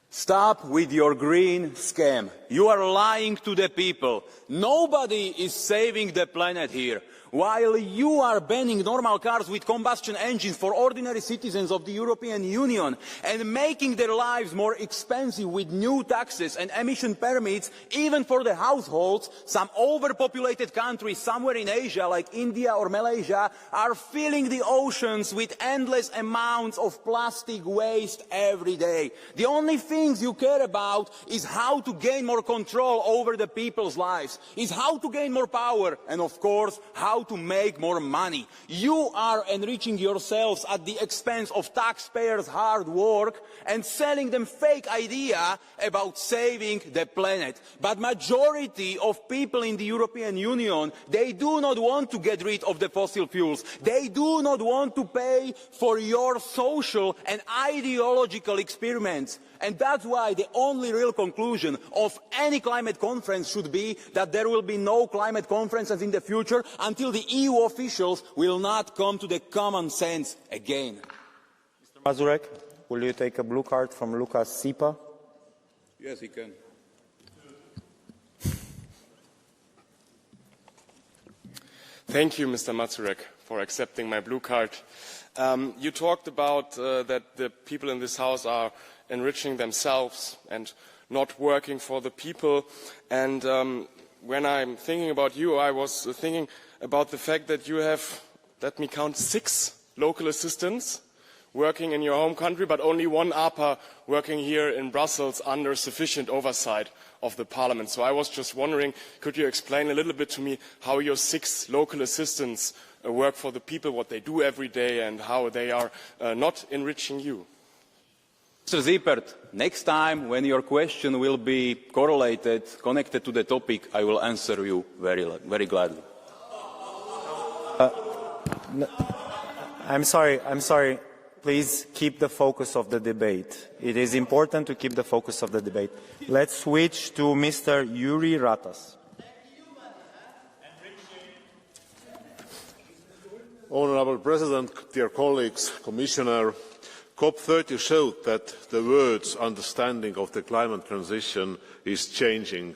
Stop with your green scam. You are lying to the people. Nobody is saving the planet here. While you are banning normal cars with combustion engines for ordinary citizens of the European Union and making their lives more expensive with new taxes and emission permits, even for the households, some overpopulated countries somewhere in Asia, like India or Malaysia, are filling the oceans with endless amounts of plastic waste every day. The only things you care about is how to gain more control over the people's lives, is how to gain more power, and of course, how to make more money. You are enriching yourselves at the expense of taxpayers' hard work and selling them fake idea about saving the planet. But majority of people in the European Union, they do not want to get rid of the fossil fuels. They do not want to pay for your social and ideological experiments. And that's why the only real conclusion of any climate conference should be that there will be no climate conferences in the future until the EU officials will not come to the common sense again. Mr. Mazurek, will you take a blue card from Lucas Sipa? Yes, he can. Thank you, Mr. Mazurek, for accepting my blue card. You talked about that the people in this House are enriching themselves and not working for the people. And when I'm thinking about you, I was thinking about the fact that you have, let me count, 6 local assistants working in your home country, but only 1 APA working here in Brussels under sufficient oversight of the Parliament. So I was just wondering, could you explain a little bit to me how your 6 local assistants work for the people, what they do every day, and how they are not enriching you? Mr. Ziepert, next time when your question will be correlated, connected to the topic, I will answer you very gladly. I'm sorry. Please keep the focus of the debate. It is important to keep the focus of the debate. Let's switch to Mr. Yuri Ratas. Honourable President, dear colleagues, Commissioner, COP30 showed that the world's understanding of the climate transition is changing.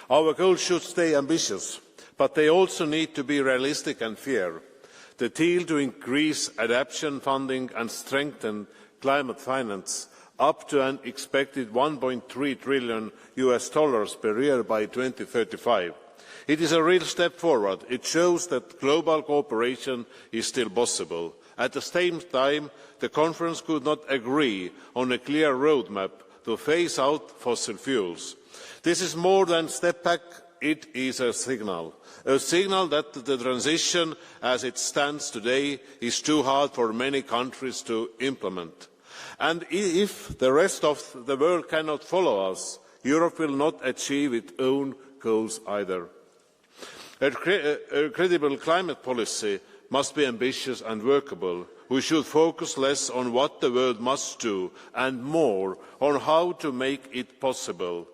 Our goals should stay ambitious, but they also need to be realistic and fair. The deal to increase adaptation funding and strengthen climate finance up to an expected $1.3 trillion per year by 2035. It is a real step forward. It shows that global cooperation is still possible. At the same time, the conference could not agree on a clear roadmap to phase out fossil fuels. This is more than a step back, it is a signal that the transition as it stands today is too hard for many countries to implement. And if the rest of the world cannot follow us, Europe will not achieve its own goals either. A credible climate policy must be ambitious and workable. We should focus less on what the world must do and more on how to make it possible.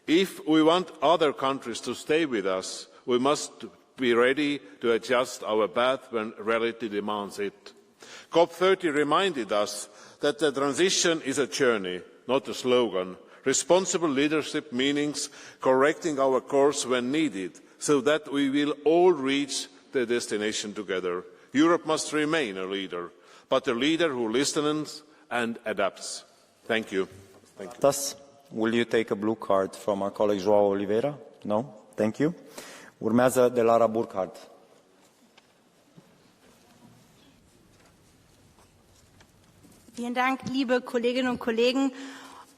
If we want other countries to stay with us, we must be ready to adjust our path when reality demands it. COP30 reminded us that the transition is a journey, not a slogan. Responsible leadership means correcting our course when needed, so that we will all reach the destination together. Europe must remain a leader, but a leader who listens and adapts. Thank you. Thank you. Thus, will you take a blue card from our colleague João Oliveira? No? Thank you. Urmează de Lara Burkhardt. Vielen Dank, liebe Kolleginnen und Kollegen.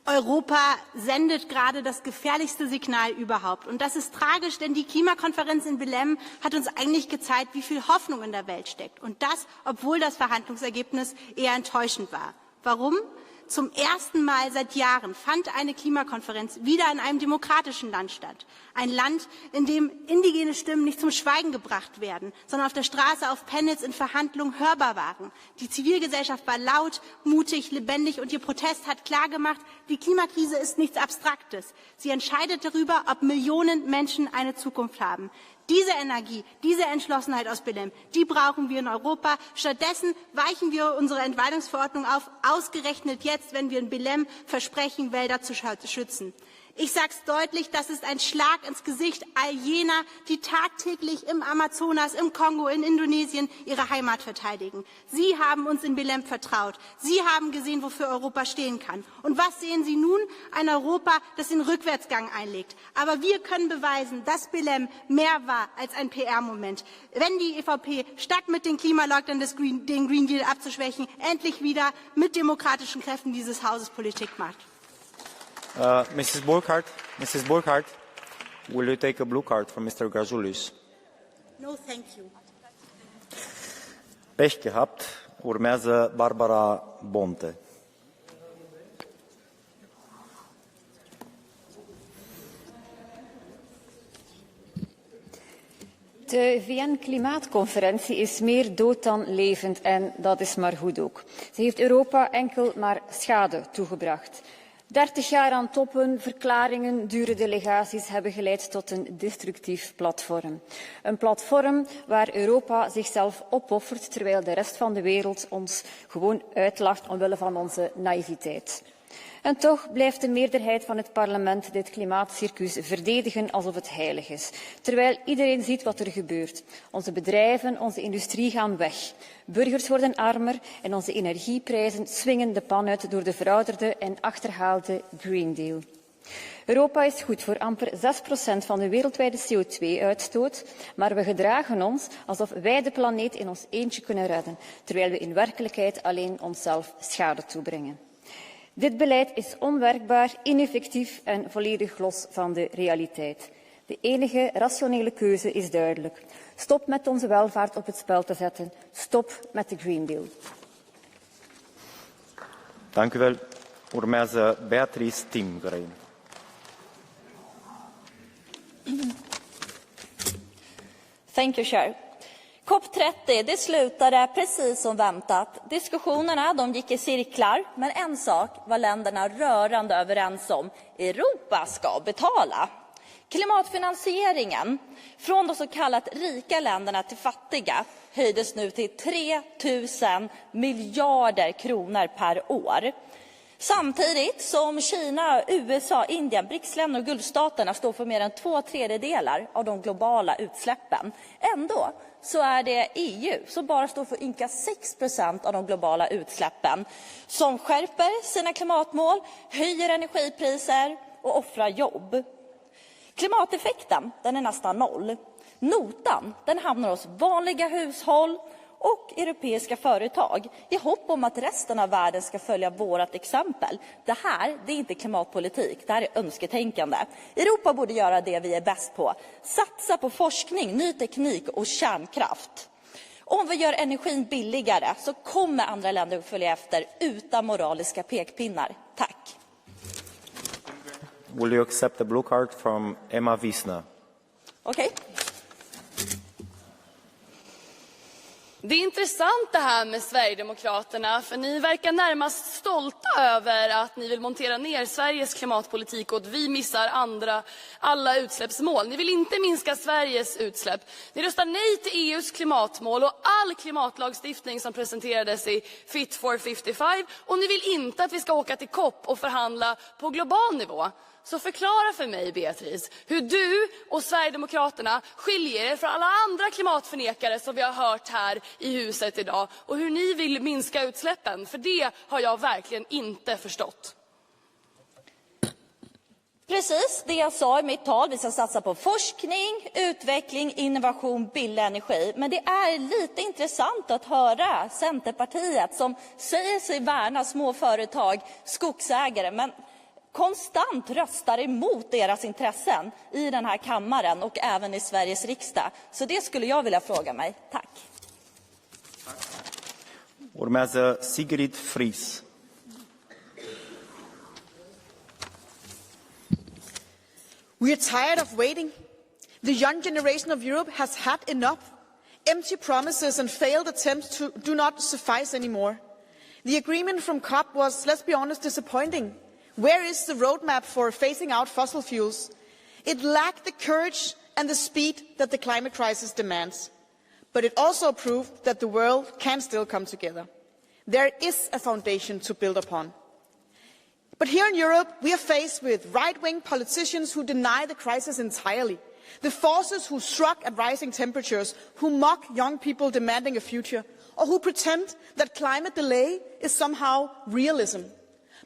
Europa sendet gerade das gefährlichste Signal überhaupt. Und das ist tragisch, denn die Klimakonferenz in Belém hat uns eigentlich gezeigt, wie viel Hoffnung in der Welt steckt. Und das, obwohl das Verhandlungsergebnis eher enttäuschend war. Warum? Zum ersten Mal seit Jahren fand eine Klimakonferenz wieder in einem demokratischen Land statt. Ein Land, in dem indigene Stimmen nicht zum Schweigen gebracht werden, sondern auf der Straße auf Panels in Verhandlungen hörbar waren. Die Zivilgesellschaft war laut, mutig, lebendig und ihr Protest hat klargemacht, die Klimakrise ist nichts Abstraktes. Sie entscheidet darüber, ob Millionen Menschen eine Zukunft haben. Diese Energie, diese Entschlossenheit aus Belém, die brauchen wir in Europa. Stattdessen weichen wir unsere Entwaldungsverordnung auf, ausgerechnet jetzt, wenn wir in Belém versprechen, Wälder zu schützen. Ich sage es deutlich, das ist ein Schlag ins Gesicht all jener, die tagtäglich im Amazonas, im Kongo, in Indonesien ihre Heimat verteidigen. Sie haben uns in Belém vertraut. Sie haben gesehen, wofür Europa stehen kann. Und was sehen Sie nun? Ein Europa, das den Rückwärtsgang einlegt. Aber wir können beweisen, dass Belém mehr war als ein PR-Moment. Wenn die EVP, statt mit den Klimaleugnern den Green Deal abzuschwächen, endlich wieder mit demokratischen Kräften dieses Hauses Politik macht. Mrs. Burkhardt, will you take a blue card from Mr. Gazulis? No, thank you. Pech gehabt. Urmează Barbara Bonte. De VN-klimaatconferentie is meer dood dan levend en dat is maar goed ook. Ze heeft Europa enkel maar schade toegebracht. 30 jaar aan toppen, verklaringen, dure delegaties hebben geleid tot een destructief platform. Een platform waar Europa zichzelf opoffert terwijl de rest van de wereld ons gewoon uitlacht omwille van onze naïviteit. En toch blijft de meerderheid van het parlement dit klimaatcircus verdedigen alsof het heilig is. Terwijl iedereen ziet wat er gebeurt. Onze bedrijven, onze industrie gaan weg. Burgers worden armer en onze energieprijzen swingen de pan uit door de verouderde en achterhaalde Green Deal. Europa is goed voor amper 6% van de wereldwijde CO2-uitstoot, maar we gedragen ons alsof wij de planeet in ons eentje kunnen redden, terwijl we in werkelijkheid alleen onszelf schade toebrengen. Dit beleid is onwerkbaar, ineffectief en volledig los van de realiteit. De enige rationele keuze is duidelijk. Stop met onze welvaart op het spel te zetten. Stop met de Green Deal. Dank u wel. Urmează Beatrice Timgren. Thank you, Chair. COP30, det slutade precis som väntat. Diskussionerna gick i cirklar, men en sak var länderna rörande överens om. Europa ska betala. Klimatfinansieringen från de så kallat rika länderna till fattiga höjdes nu till 3 000 miljarder kronor per år. Samtidigt som Kina, USA, Indien, BRICS-länder och Gulfstaterna står för mer än 2/3 av de globala utsläppen. Ändå så är det EU som bara står för ynka 6% av de globala utsläppen, som skärper sina klimatmål, höjer energipriser och offrar jobb. Klimateffekten, den är nästan noll. Notan, den hamnar hos vanliga hushåll och europeiska företag i hopp om att resten av världen ska följa vårt exempel. Det här, det är inte klimatpolitik, det här är önsketänkande. Europa borde göra det vi är bäst på. Satsa på forskning, ny teknik och kärnkraft. Om vi gör energin billigare så kommer andra länder att följa efter utan moraliska pekpinnar. Tack. Will you accept the blue card from Emma Wiesner? Okej. Det är intressant det här med Sverigedemokraterna, för ni verkar närmast stolta över att ni vill montera ner Sveriges klimatpolitik och att vi missar alla utsläppsmål. Ni vill inte minska Sveriges utsläpp. Ni röstar nej till EUs klimatmål och all klimatlagstiftning som presenterades i Fit for 55, och ni vill inte att vi ska åka till COP och förhandla på global nivå. Så förklara för mig, Beatrice, hur du och Sverigedemokraterna skiljer er från alla andra klimatförnekare som vi har hört här i huset idag och hur ni vill minska utsläppen. För det har jag verkligen inte förstått. Precis det jag sa i mitt tal. Vi ska satsa på forskning, utveckling, innovation, billig energi. Men det är lite intressant att höra Centerpartiet som säger sig värna små företag, skogsägare, men konstant röstar emot deras intressen i den här kammaren och även i Sveriges riksdag. Så det skulle jag vilja fråga mig. Tack. Urmează Sigrid Fries. We are tired of waiting. The young generation of Europe has had enough. Empty promises and failed attempts do not suffice anymore. The agreement from COP was, let's be honest, disappointing. Where is the roadmap for phasing out fossil fuels? It lacked the courage and the speed that the climate crisis demands. But it also proved that the world can still come together. There is a foundation to build upon. But here in Europe, we are faced with right-wing politicians who deny the crisis entirely. The forces who shrug at rising temperatures, who mock young people demanding a future, or who pretend that climate delay is somehow realism.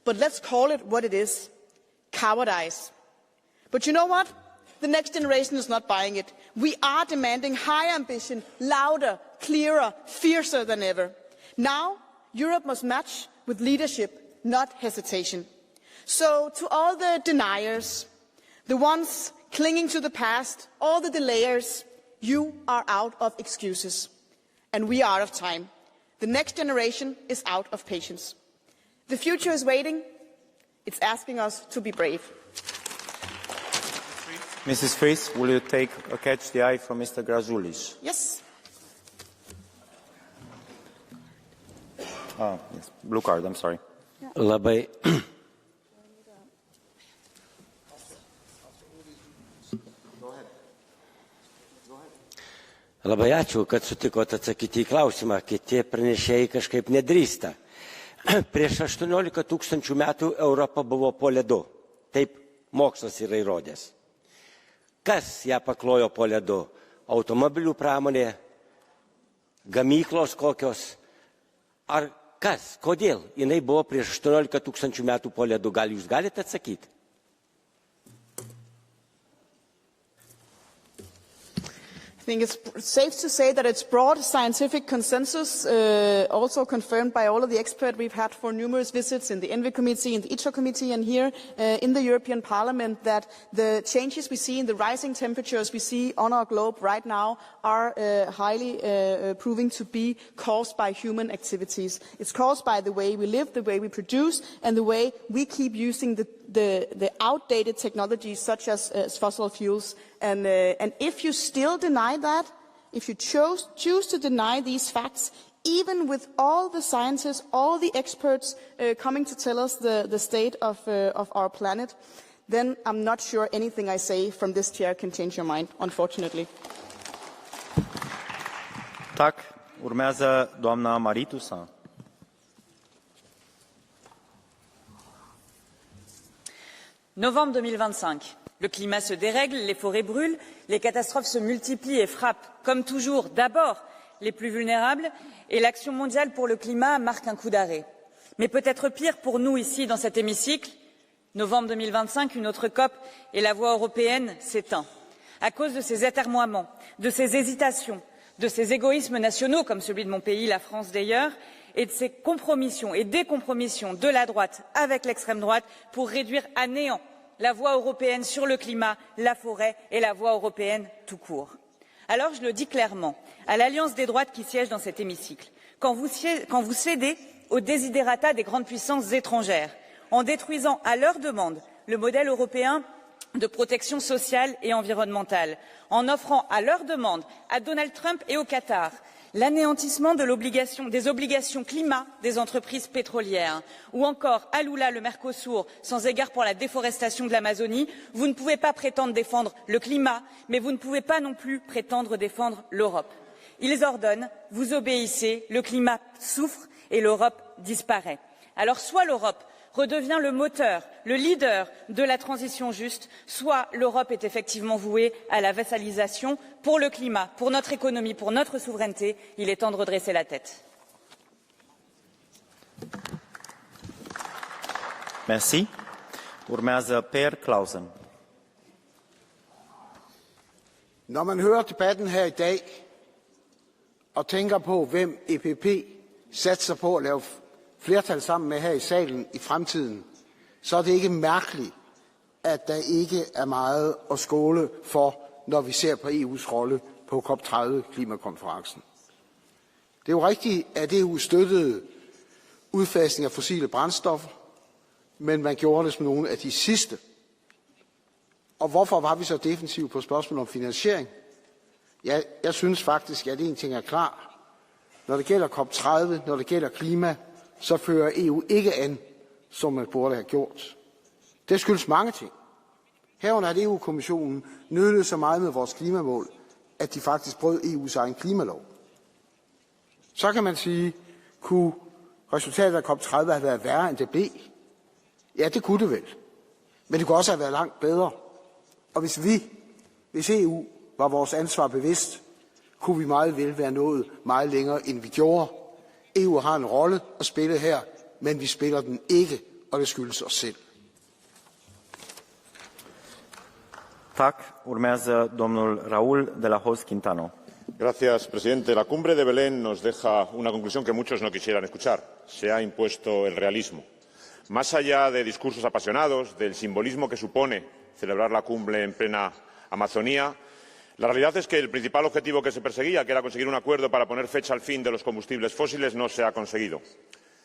But let's call it what it is: cowardice. But you know what? The next generation is not buying it. We are demanding higher ambition, louder, clearer, fiercer than ever. Now, Europe must match with leadership, not hesitation. So, to all the deniers, the ones clinging to the past, all the delayers, you are out of excuses. And we are out of time. The next generation is out of patience. The future is waiting. It's asking us to be brave. Mrs. Fries, will you take a catch the eye from Mr. Grazulis? Yes. Yes. Blue card, I'm sorry. Labai. Labai ačiū, kad sutikote atsakyti į klausimą, kiti pranešėjai kažkaip nedrįsta. Prieš 18 tūkstančių metų Europa buvo po ledu. Taip mokslas yra įrodęs. Kas ją paklojo po ledu? Automobilių pramonė, gamyklos kokios? Ar kas? Kodėl jinai buvo prieš 18 tūkstančių metų po ledu? Gal jūs galite atsakyti? I think it's safe to say that it's broad scientific consensus, also confirmed by all of the experts we've had for numerous visits in the ENVI committee, in the ITRA committee, and here in the European Parliament, that the changes we see in the rising temperatures we see on our globe right now are highly proving to be caused by human activities. It's caused by the way we live, the way we produce, and the way we keep using the outdated technologies such as fossil fuels. And if you still deny that, if you choose to deny these facts, even with all the scientists, all the experts coming to tell us the state of our planet, then I'm not sure anything I say from this chair can change your mind, unfortunately. Tak, urmează doamna Maritusa. Novembre 2025. Le climat se dérègle, les forêts brûlent, les catastrophes se multiplient et frappent, comme toujours, d'abord les plus vulnérables, et l'action mondiale pour le climat marque un coup d'arrêt. Mais peut-être pire pour nous ici, dans cet hémicycle, novembre 2025, une autre COP et la voix européenne s'éteint. À cause de ces atermoiements, de ces hésitations, de ces égoïsmes nationaux, comme celui de mon pays, la France d'ailleurs, et de ces compromissions et décompromissions de la droite avec l'extrême droite pour réduire à néant la voix européenne sur le climat, la forêt et la voix européenne tout court. Alors, je le dis clairement, à l'alliance des droites qui siège dans cet hémicycle, quand vous cédez aux desiderata des grandes puissances étrangères, en détruisant à leur demande le modèle européen de protection sociale et environnementale, en offrant à leur demande à Donald Trump et au Qatar l'anéantissement des obligations climat des entreprises pétrolières, ou encore à Lula le Mercosur, sans égard pour la déforestation de l'Amazonie, vous ne pouvez pas prétendre défendre le climat, mais vous ne pouvez pas non plus prétendre défendre l'Europe. Ils ordonnent, vous obéissez, le climat souffre et l'Europe disparaît. Alors soit l'Europe redevient le moteur, le leader de la transition juste, soit l'Europe est effectivement vouée à la vassalisation. Pour le climat, pour notre économie, pour notre souveraineté, il est temps de redresser la tête. Merci. Urmează Per Clausen. Når man hører debatten her i dag og tænker på, hvem EPP satser på at lave flertal sammen med her i salen i fremtiden, så er det ikke mærkeligt, at der ikke er meget at skåle for, når vi ser på EU's rolle på COP30 klimakonferencen. Det er jo rigtigt, at EU støttede udfasning af fossile brændstoffer, men man gjorde det som nogle af de sidste. Og hvorfor var vi så defensive på spørgsmålet om finansiering? Ja, jeg synes faktisk, at en ting er klar. Når det gælder COP30, når det gælder klima, så fører EU ikke an, som man burde have gjort. Det skyldes mange ting. Herunder at EU-kommissionen nødede så meget med vores klimamål, at de faktisk brød EU's egen klimalov. Så kan man sige, kunne resultatet af COP30 have været værre, end det blev? Ja, det kunne det vel. Men det kunne også have været langt bedre. Og hvis EU var vores ansvar bevidst, kunne vi meget vel være nået meget længere, end vi gjorde. EU har en rolle at spille her, men vi spiller den ikke, og det skyldes os selv. Tak. Urmează domnul Raúl de la Hoz Quintano. Gracias, presidente. La cumbre de Belén nos deja una conclusión que muchos no quisieran escuchar. Se ha impuesto el realismo. Más allá de discursos apasionados, del simbolismo que supone celebrar la cumbre en plena Amazonía, la realidad es que el principal objetivo que se perseguía, que era conseguir un acuerdo para poner fecha al fin de los combustibles fósiles, no se ha conseguido.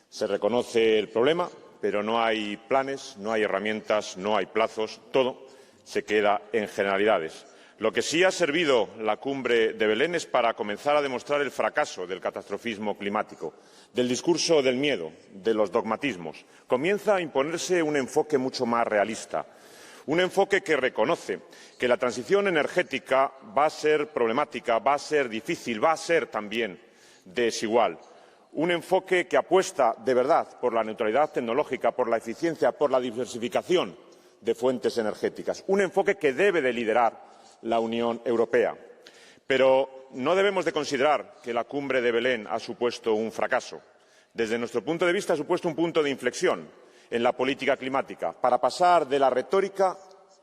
Se reconoce el problema, pero no hay planes, no hay herramientas, no hay plazos, todo se queda en generalidades. Lo que sí ha servido la cumbre de Belén es para comenzar a demostrar el fracaso del catastrofismo climático, del discurso del miedo, de los dogmatismos. Comienza a imponerse un enfoque mucho más realista, un enfoque que reconoce que la transición energética va a ser problemática, va a ser difícil, va a ser también desigual. Un enfoque que apuesta de verdad por la neutralidad tecnológica, por la eficiencia, por la diversificación de fuentes energéticas. Un enfoque que debe de liderar la Unión Europea. Pero no debemos de considerar que la cumbre de Belén ha supuesto un fracaso. Desde nuestro punto de vista ha supuesto un punto de inflexión en la política climática, para pasar de la retórica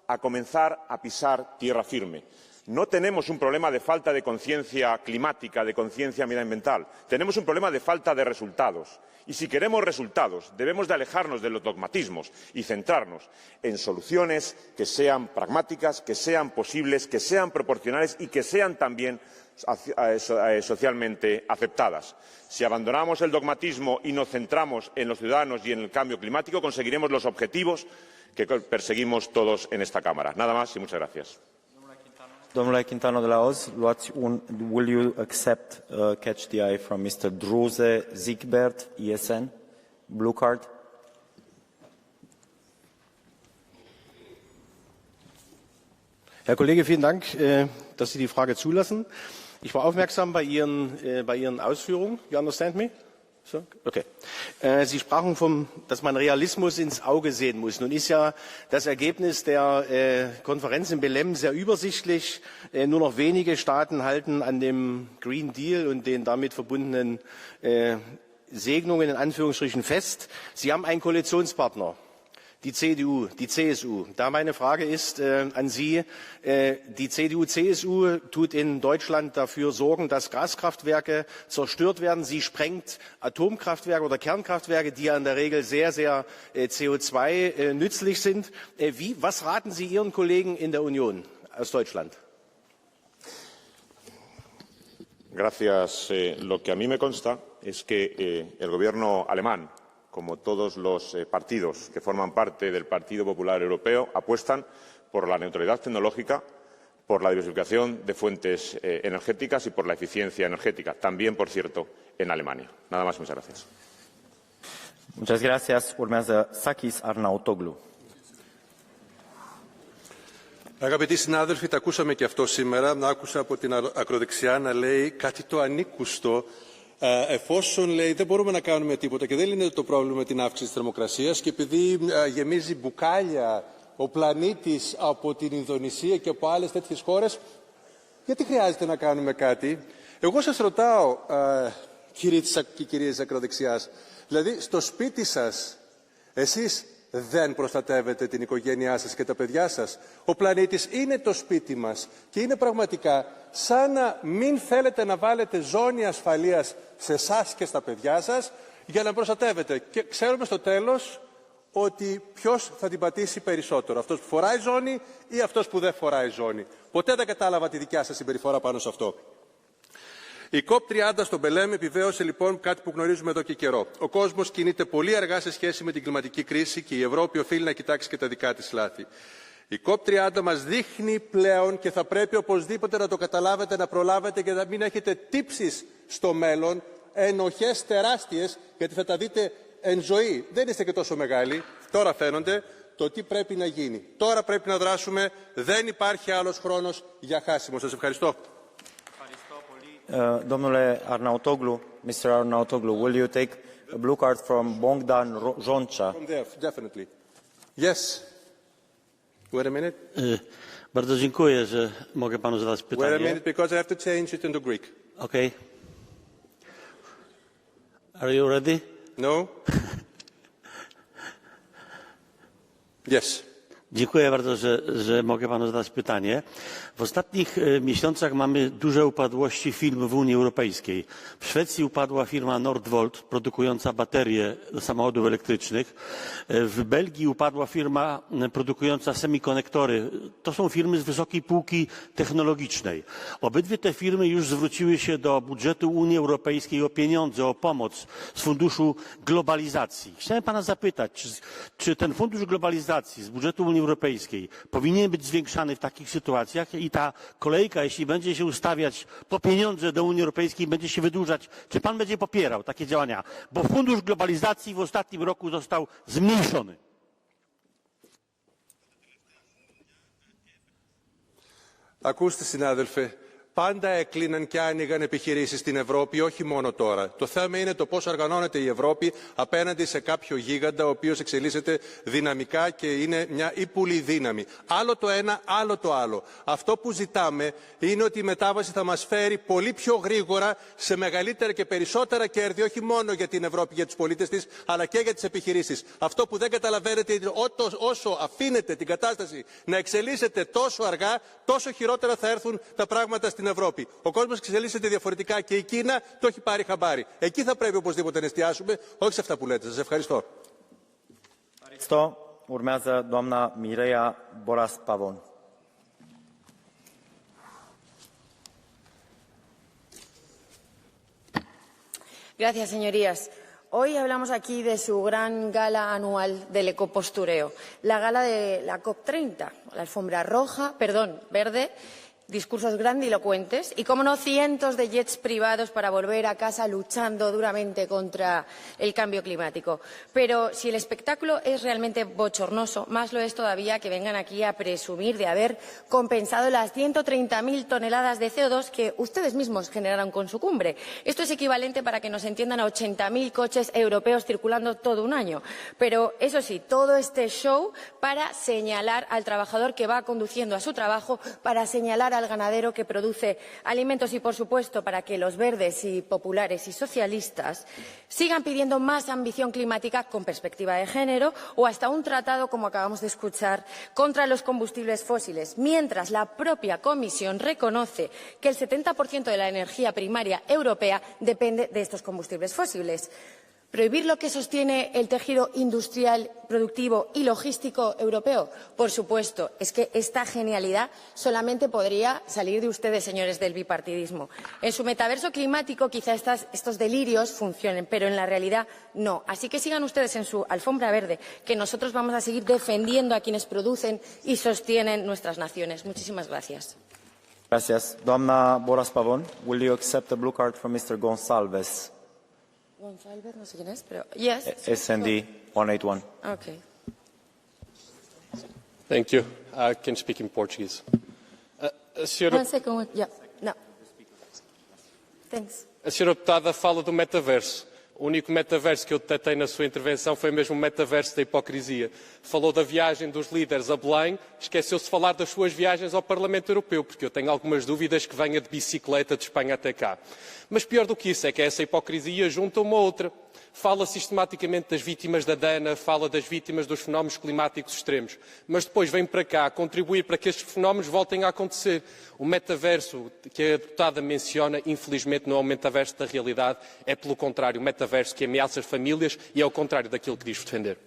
a comenzar a pisar tierra firme. No tenemos un problema de falta de conciencia climática, de conciencia medioambiental. Tenemos un problema de falta de resultados. Y si queremos resultados, debemos de alejarnos de los dogmatismos y centrarnos en soluciones que sean pragmáticas, que sean posibles, que sean proporcionales y que sean también socialmente aceptadas. Si abandonamos el dogmatismo y nos centramos en los ciudadanos y en el cambio climático, conseguiremos los objetivos que perseguimos todos en esta Cámara. Nada más y muchas gracias. Domnule Quintano de la Hoz, will you accept catch the eye from Mr. Druze Zigbert, ESN? Blue card. Herr Kollege, vielen Dank, dass Sie die Frage zulassen. Ich war aufmerksam bei Ihren Ausführungen. You understand me? So? Okay. Sie sprachen dass man Realismus ins Auge sehen muss. Nun ist ja das Ergebnis der Konferenz in Belém sehr übersichtlich. Nur noch wenige Staaten halten an dem Green Deal und den damit verbundenen Segnungen in Anführungsstrichen fest. Sie haben einen Koalitionspartner, die CDU, die CSU. Da meine Frage ist an Sie, die CDU-CSU tut in Deutschland dafür sorgen, dass Gaskraftwerke zerstört werden. Sie sprengt Atomkraftwerke oder Kernkraftwerke, die ja in der Regel sehr, sehr CO2 nützlich sind. Was raten Sie Ihren Kollegen in der Union aus Deutschland? Gracias. Lo que a mí me consta es que el gobierno alemán, como todos los partidos que forman parte del Partido Popular Europeo, apuestan por la neutralidad tecnológica, por la diversificación de fuentes energéticas y por la eficiencia energética, también, por cierto, en Alemania. Nada más, muchas gracias. Muchas gracias. Urmează Sakis Arnautoglu. Αγαπητοί συνάδελφοι, τα ακούσαμε και αυτό σήμερα. Άκουσα από την ακροδεξιά να λέει κάτι το ανήκουστο Εφόσον λέει δεν μπορούμε να κάνουμε τίποτα και δεν λύνεται το πρόβλημα με την αύξηση της θερμοκρασίας και επειδή γεμίζει μπουκάλια ο πλανήτης από την Ινδονησία και από άλλες τέτοιες χώρες, γιατί χρειάζεται να κάνουμε κάτι? Εγώ σας ρωτάω, κύριοι και κυρίες της ακροδεξιάς, δηλαδή στο σπίτι σας εσείς δεν προστατεύετε την οικογένειά σας και τα παιδιά σας? Ο πλανήτης είναι το σπίτι μας και είναι πραγματικά σαν να μην θέλετε να βάλετε ζώνη ασφαλείας σε εσάς και στα παιδιά σας για να προστατεύετε. Και ξέρουμε στο τέλος ότι ποιος θα την πατήσει περισσότερο, αυτός που φοράει ζώνη ή αυτός που δεν φοράει ζώνη. Ποτέ δεν κατάλαβα τη δικιά σας συμπεριφορά πάνω σε αυτό. Η COP30 στο Μπελέμ επιβεβαίωσε λοιπόν κάτι που γνωρίζουμε εδώ και καιρό. Ο κόσμος κινείται πολύ αργά σε σχέση με την κλιματική κρίση και η Ευρώπη οφείλει να κοιτάξει και τα δικά της λάθη. Η COP30 μας δείχνει πλέον και θα πρέπει οπωσδήποτε να το καταλάβετε, να προλάβετε και να μην έχετε τύψεις στο μέλλον, ενοχές τεράστιες, γιατί θα τα δείτε εν ζωή. Δεν είστε και τόσο μεγάλοι, τώρα φαίνονται, το τι πρέπει να γίνει. Τώρα πρέπει να δράσουμε, δεν υπάρχει άλλος χρόνος για χάσιμο. Σας ευχαριστώ. Domnule Arnautoglu, Mr. Arnautoglu, will you take a blue card from Bogdan Roncha? From there, definitely. Yes. Wait a minute. Bardzo dziękuję, że mogę panu zadać pytanie. Wait a minute, because I have to change it into Greek. Okay. Are you ready? No. Yes. Dziękuję bardzo, że mogę panu zadać pytanie. W ostatnich miesiącach mamy duże upadłości firm w Unii Europejskiej. W Szwecji upadła firma Nordvolt produkująca baterie do samochodów elektrycznych. W Belgii upadła firma produkująca semikonektory. To są firmy z wysokiej półki technologicznej. Obydwie te firmy już zwróciły się do budżetu Unii Europejskiej o pieniądze, o pomoc z funduszu globalizacji. Chciałem pana zapytać, czy ten fundusz globalizacji z budżetu Unii Europejskiej powinien być zwiększany w takich sytuacjach i ta kolejka, jeśli będzie się ustawiać po pieniądze do Unii Europejskiej, będzie się wydłużać. Czy pan będzie popierał takie działania? Bo fundusz globalizacji w ostatnim roku został zmniejszony. Ακούστε συνάδελφε, πάντα έκλειναν και άνοιγαν επιχειρήσεις στην Ευρώπη, όχι μόνο τώρα. Το θέμα είναι το πώς οργανώνεται η Ευρώπη απέναντι σε κάποιο γίγαντα, ο οποίος εξελίσσεται δυναμικά και είναι μια ύπουλη δύναμη. Άλλο το ένα, άλλο το άλλο. Αυτό που ζητάμε είναι ότι η μετάβαση θα μας φέρει πολύ πιο γρήγορα σε μεγαλύτερα και περισσότερα κέρδη, όχι μόνο για την Ευρώπη, για τους πολίτες της, αλλά και για τις επιχειρήσεις. Αυτό που δεν καταλαβαίνετε είναι όσο αφήνετε την κατάσταση να εξελίσσεται τόσο αργά, τόσο χειρότερα θα έρθουν τα πράγματα στην Ευρώπη. Ο κόσμος εξελίσσεται διαφορετικά και η Κίνα το έχει πάρει χαμπάρι. Εκεί θα πρέπει οπωσδήποτε να εστιάσουμε, όχι σε αυτά που λέτε. Σας ευχαριστώ. Ευχαριστώ. Urmează doamna Mireia Boras-Pavon. Gracias, señorías. Hoy hablamos aquí de su gran gala anual del ecopostureo, la gala de la COP30, la alfombra verde, discursos grandilocuentes y, como no, cientos de jets privados para volver a casa luchando duramente contra el cambio climático. Pero si el espectáculo es realmente bochornoso, más lo es todavía que vengan aquí a presumir de haber compensado las 130.000 toneladas de CO2 que ustedes mismos generaron con su cumbre. Esto es equivalente, para que nos entiendan, a 80.000 coches europeos circulando todo un año. Pero, eso sí, todo este show para señalar al trabajador que va conduciendo a su trabajo, para señalar al ganadero que produce alimentos y, por supuesto, para que los verdes y populares y socialistas sigan pidiendo más ambición climática con perspectiva de género o hasta un tratado, como acabamos de escuchar, contra los combustibles fósiles, mientras la propia Comisión reconoce que el 70% de la energía primaria europea depende de estos combustibles fósiles. ¿Prohibir lo que sostiene el tejido industrial, productivo y logístico europeo? Por supuesto, es que esta genialidad solamente podría salir de ustedes, señores del bipartidismo. En su metaverso climático quizá estos delirios funcionen, pero en la realidad no. Así que sigan ustedes en su alfombra verde, que nosotros vamos a seguir defendiendo a quienes producen y sostienen nuestras naciones. Muchísimas gracias. Gracias. Doamna Boras-Pavon, will you accept the blue card from Mr. Gonçalves? Gonçalves, no sé quién es, pero yes. SND 181. Okay. Thank you. I can speak in Portuguese. One second. Yeah. No. Thanks. A senhora deputada fala do metaverso. O único metaverso que eu detetei na sua intervenção foi mesmo o metaverso da hipocrisia. Falou da viagem dos líderes a Belém, esqueceu-se de falar das suas viagens ao Parlamento Europeu, porque eu tenho algumas dúvidas que venha de bicicleta de Espanha até cá. Mas pior do que isso é que essa hipocrisia junta uma outra. Fala sistematicamente das vítimas da Dana, fala das vítimas dos fenómenos climáticos extremos, mas depois vem para cá contribuir para que estes fenómenos voltem a acontecer. O metaverso que a deputada menciona, infelizmente, não é o metaverso da realidade, é pelo contrário, o metaverso que ameaça as famílias e é o contrário daquilo que diz defender.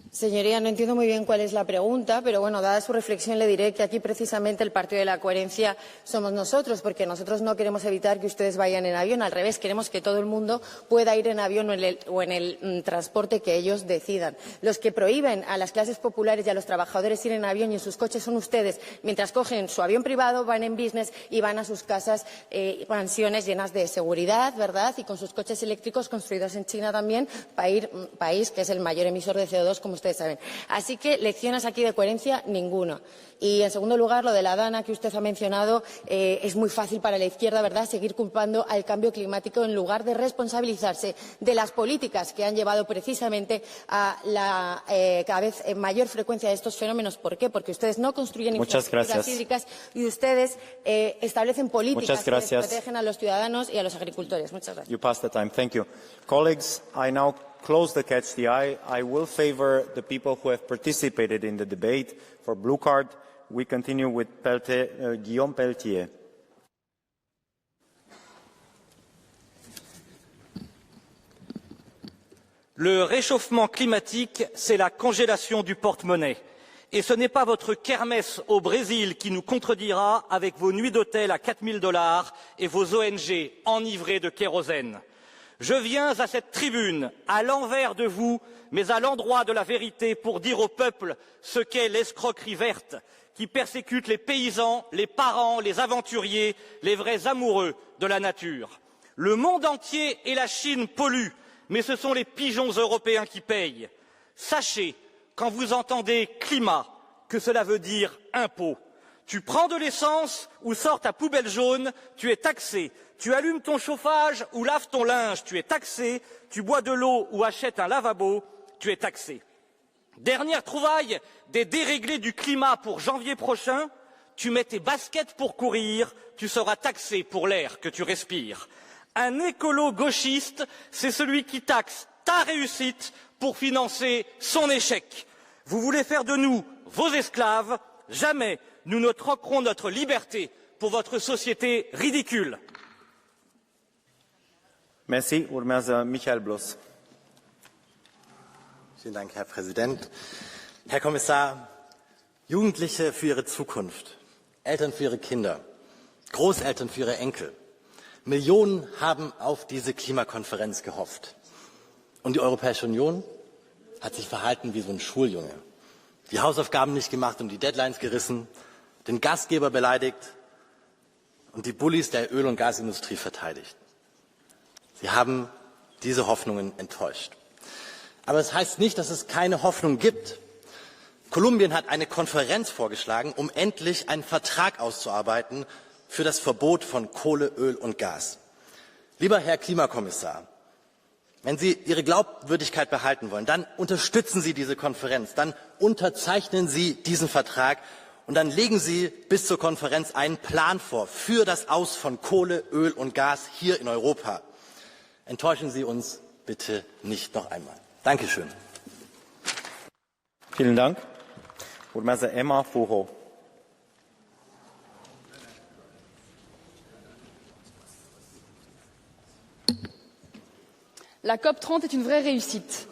Señoría, no entiendo muy bien cuál es la pregunta, pero bueno, dada su reflexión le diré que aquí precisamente el partido de la coherencia somos nosotros, porque nosotros no queremos evitar que ustedes vayan en avión, al revés, queremos que todo el mundo pueda ir en avión o en el transporte que ellos decidan. Los que prohíben a las clases populares y a los trabajadores ir en avión y en sus coches son ustedes, mientras cogen su avión privado, van en business y van a sus casas, mansiones llenas de seguridad, ¿verdad? Y con sus coches eléctricos construidos en China también, país que es el mayor emisor de CO2, como ustedes saben. Así que lecciones aquí de coherencia, ninguna. Y, en segundo lugar, lo de la Dana que usted ha mencionado, es muy fácil para la izquierda, ¿verdad?, seguir culpando al cambio climático en lugar de responsabilizarse de las políticas que han llevado precisamente a la cada vez mayor frecuencia de estos fenómenos. ¿Por qué? Porque ustedes no construyen infraestructuras hídricas y ustedes establecen políticas que protegen a los ciudadanos y a los agricultores. Muchas gracias. You passed the time. Thank you. Colleagues, I now close the catch the eye. I will favor the people who have participated in the debate. For blue card, we continue with Guillaume Pelletier. Le réchauffement climatique, c'est la congélation du porte-monnaie. Et ce n'est pas votre kermesse au Brésil qui nous contredira avec vos nuits d'hôtel à 4 000 $ et vos ONG enivrées de kérosène. Je viens à cette tribune, à l'envers de vous, mais à l'endroit de la vérité, pour dire au peuple ce qu'est l'escroquerie verte, qui persécute les paysans, les parents, les aventuriers, les vrais amoureux de la nature. Le monde entier et la Chine polluent, mais ce sont les pigeons européens qui payent. Sachez, quand vous entendez climat, que cela veut dire impôt. Tu prends de l'essence ou sors ta poubelle jaune, tu es taxé. Tu allumes ton chauffage ou laves ton linge, tu es taxé. Tu bois de l'eau ou achètes un lavabo, tu es taxé. Dernière trouvaille des déréglés du climat pour janvier prochain, tu mets tes baskets pour courir, tu seras taxé pour l'air que tu respires. Un écolo gauchiste, c'est celui qui taxe ta réussite pour financer son échec. Vous voulez faire de nous vos esclaves, jamais nous ne troquerons notre liberté pour votre société ridicule. Merci. Urmează Michael Bloss. Vielen Dank, Herr Präsident. Herr Kommissar, Jugendliche für ihre Zukunft, Eltern für ihre Kinder, Großeltern für ihre Enkel. Millionen haben auf diese Klimakonferenz gehofft. Und die Europäische Union hat sich verhalten wie so ein Schuljunge. Die Hausaufgaben nicht gemacht und die Deadlines gerissen, den Gastgeber beleidigt und die Bullies der Öl- und Gasindustrie verteidigt. Sie haben diese Hoffnungen enttäuscht. Aber das heißt nicht, dass es keine Hoffnung gibt. Kolumbien hat eine Konferenz vorgeschlagen, um endlich einen Vertrag auszuarbeiten für das Verbot von Kohle, Öl und Gas. Lieber Herr Klimakommissar, wenn Sie Ihre Glaubwürdigkeit behalten wollen, dann unterstützen Sie diese Konferenz, dann unterzeichnen Sie diesen Vertrag und dann legen Sie bis zur Konferenz einen Plan vor für das Aus von Kohle, Öl und Gas hier in Europa. Enttäuschen Sie uns bitte nicht noch einmal. Dankeschön. Vielen Dank. Urmează Emma Fuho. La COP30 est une vraie réussite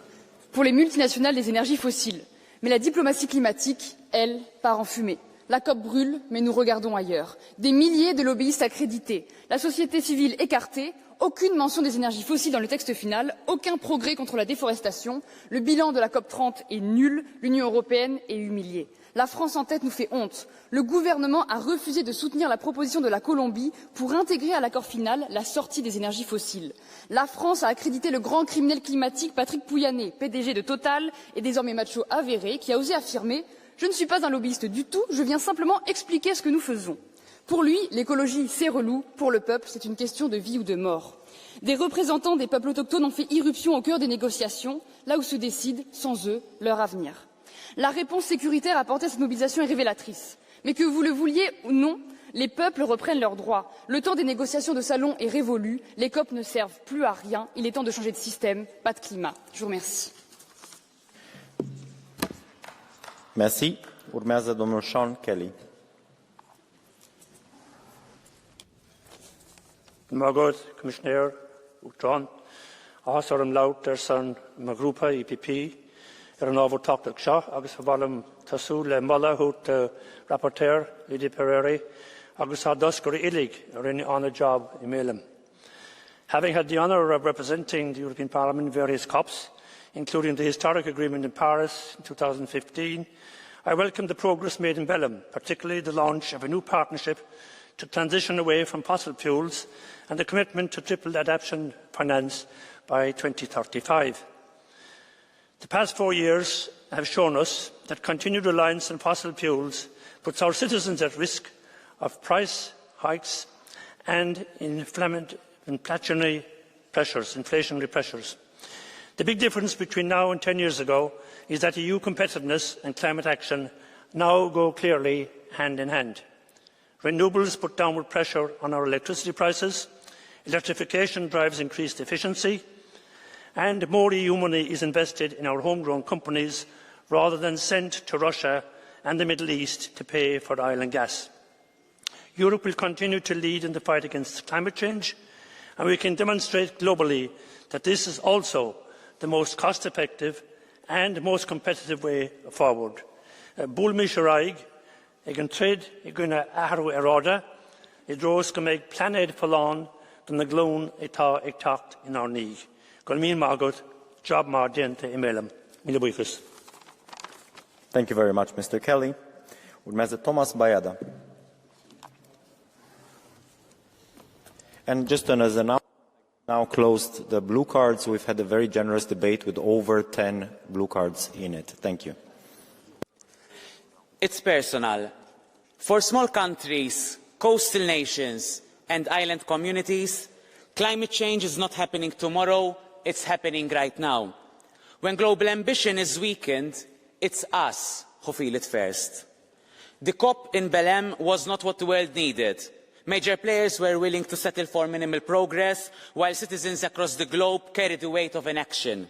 pour les multinationales des énergies fossiles. Mais la diplomatie climatique, elle, part en fumée. La COP brûle, mais nous regardons ailleurs. Des milliers de lobbyistes accrédités, la société civile écartée, aucune mention des énergies fossiles dans le texte final, aucun progrès contre la déforestation. Le bilan de la COP30 est nul, l'Union européenne est humiliée. La France en tête nous fait honte. Le gouvernement a refusé de soutenir la proposition de la Colombie pour intégrer à l'accord final la sortie des énergies fossiles. La France a accrédité le grand criminel climatique Patrick Pouyanné, PDG de Total et désormais macho avéré, qui a osé affirmer Je ne suis pas un lobbyiste du tout, je viens simplement expliquer ce que nous faisons. Pour lui, l'écologie, c'est relou. Pour le peuple, c'est une question de vie ou de mort. Des représentants des peuples autochtones ont fait irruption au cœur des négociations, là où se décide, sans eux, leur avenir. La réponse sécuritaire apportée à cette mobilisation est révélatrice. Mais que vous le vouliez ou non, les peuples reprennent leurs droits. Le temps des négociations de salon est révolu. Les COP ne servent plus à rien. Il est temps de changer de système, pas de climat. Je vous remercie. Merci. Urmează domnul Sean Kelly. Magod, Commissioner, John, Asaram Lauter, Son, Magrupa, EPP, Renewable Talk Shaw, Agus Valam Tasu, Le Mulla, Hoot, Rapporteur, Lady Pereira, Agus Haduskuri Illig, are on a job in Milam. Having had the honour of representing the European Parliament in various COPs, including the historic agreement in Paris in 2015, I welcome the progress made in Belém, particularly the launch of a new partnership to transition away from fossil fuels and the commitment to triple adaptation finance by 2035. The past 4 years have shown us that continued reliance on fossil fuels puts our citizens at risk of price hikes and inflationary pressures. The big difference between now and 10 years ago is that EU competitiveness and climate action now go clearly hand in hand. Renewables put downward pressure on our electricity prices, electrification drives increased efficiency, and more EU money is invested in our homegrown companies rather than sent to Russia and the Middle East to pay for oil and gas. Europe will continue to lead in the fight against climate change, and we can demonstrate globally that this is also the most cost-effective and most competitive way forward. Búl mi sharaig, ag an trid I guna ahrú aráda, I dros go méid planéid fallán don na glún itá ag tacht in our ní. Gol mín mágad, job mar dienta I mélam. Míle buchas. Thank you very much, Mr. Kelly. Urmează Thomas Bayada. And just as an now closed the blue cards, we've had a very generous debate with over 10 blue cards in it. Thank you. It's personal. For small countries, coastal nations and island communities, climate change is not happening tomorrow, it's happening right now. When global ambition is weakened, it's us who feel it first. The COP in Belém was not what the world needed. Major players were willing to settle for minimal progress, while citizens across the globe carried the weight of inaction.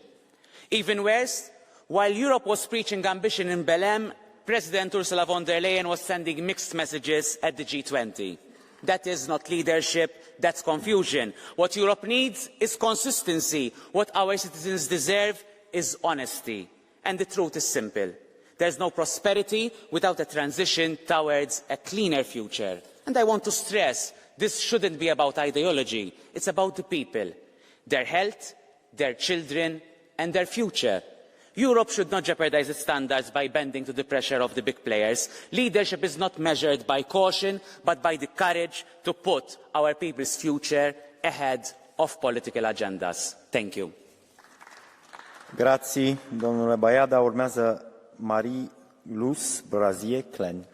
Even worse, while Europe was preaching ambition in Belém, President Ursula von der Leyen was sending mixed messages at the G20. That is not leadership, that's confusion. What Europe needs is consistency. What our citizens deserve is honesty. And the truth is simple. There's no prosperity without a transition towards a cleaner future. And I want to stress, this shouldn't be about ideology. It's about the people, their health, their children, and their future. Europe should not jeopardise its standards by bending to the pressure of the big players. Leadership is not measured by caution, but by the courage to put our people's future ahead of political agendas. Thank you. Grazie, domnule Bayada. Urmează Marie-Luz Brazier-Clen.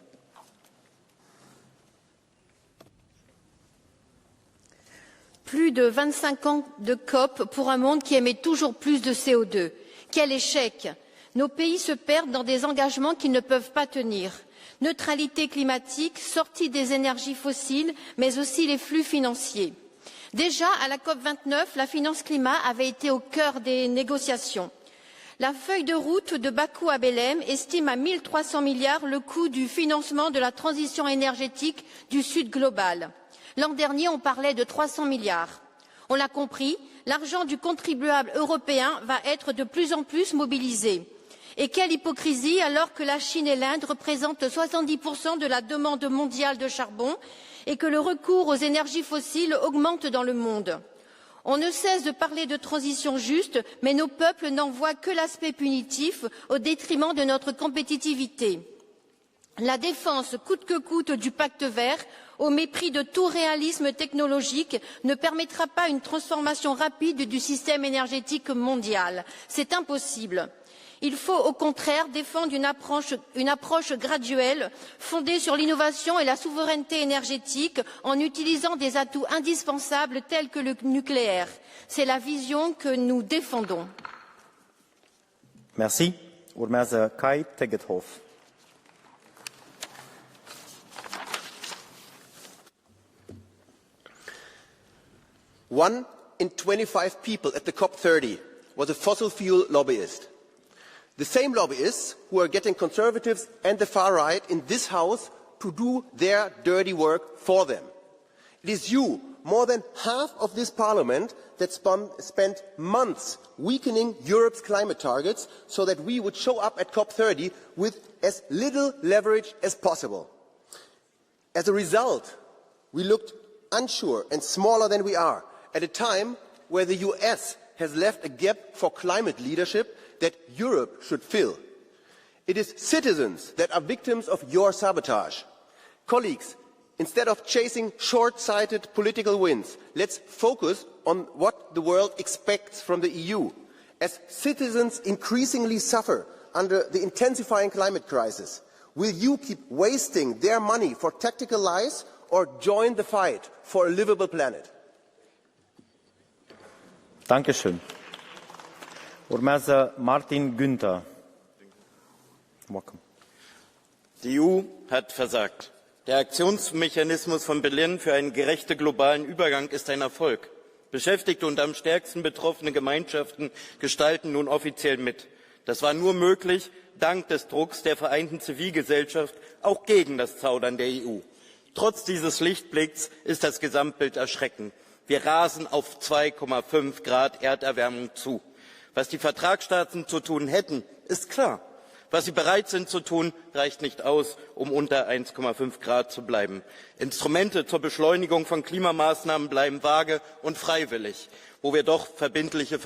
Plus de 25 ans de COP pour un monde qui émet toujours plus de CO2. Quel échec! Nos pays se perdent dans des engagements qu'ils ne peuvent pas tenir. Neutralité climatique, sortie des énergies fossiles, mais aussi les flux financiers. Déjà, à la COP29, la finance climat avait été au cœur des négociations. La feuille de route de Bakou à Belém estime à 1 300 milliards le coût du financement de la transition énergétique du Sud global. L'an dernier, on parlait de 300 milliards. On l'a compris, l'argent du contribuable européen va être de plus en plus mobilisé. Et quelle hypocrisie alors que la Chine et l'Inde représentent 70% de la demande mondiale de charbon et que le recours aux énergies fossiles augmente dans le monde. On ne cesse de parler de transition juste, mais nos peuples n'en voient que l'aspect punitif au détriment de notre compétitivité. La défense coûte que coûte du pacte vert, au mépris de tout réalisme technologique, ne permettra pas une transformation rapide du système énergétique mondial. C'est impossible. Il faut au contraire défendre une approche graduelle fondée sur l'innovation et la souveraineté énergétique en utilisant des atouts indispensables tels que le nucléaire. C'est la vision que nous défendons. Merci. Urmează Kai Tegethoff. One in 25 people at the COP30 was a fossil fuel lobbyist. The same lobbyists who are getting conservatives and the far right in this house to do their dirty work for them. It is you, more than half of this parliament, that spent months weakening Europe's climate targets so that we would show up at COP30 with as little leverage as possible. As a result, we looked unsure and smaller than we are at a time where the US has left a gap for climate leadership that Europe should fill. It is citizens that are victims of your sabotage. Colleagues, instead of chasing short-sighted political wins, let's focus on what the world expects from the EU. As citizens increasingly suffer under the intensifying climate crisis, will you keep wasting their money for tactical lies or join the fight for a livable planet? Dankeschön. Urmează Martin Günther. Welcome. Die EU hat versagt. Der Aktionsmechanismus von Berlin für einen gerechten globalen Übergang ist ein Erfolg. Beschäftigte und am stärksten betroffene Gemeinschaften gestalten nun offiziell mit. Das war nur möglich dank des Drucks der vereinten Zivilgesellschaft, auch gegen das Zaudern der EU. Trotz dieses Lichtblicks ist das Gesamtbild erschreckend. Wir rasen auf 2,5 Grad Erderwärmung zu. Was die Vertragsstaaten zu tun hätten, ist klar. Was sie bereit sind zu tun, reicht nicht aus, um unter 1,5 Grad zu bleiben. Instrumente zur Beschleunigung von Klimamaßnahmen bleiben vage und freiwillig, wo wir doch verbindliche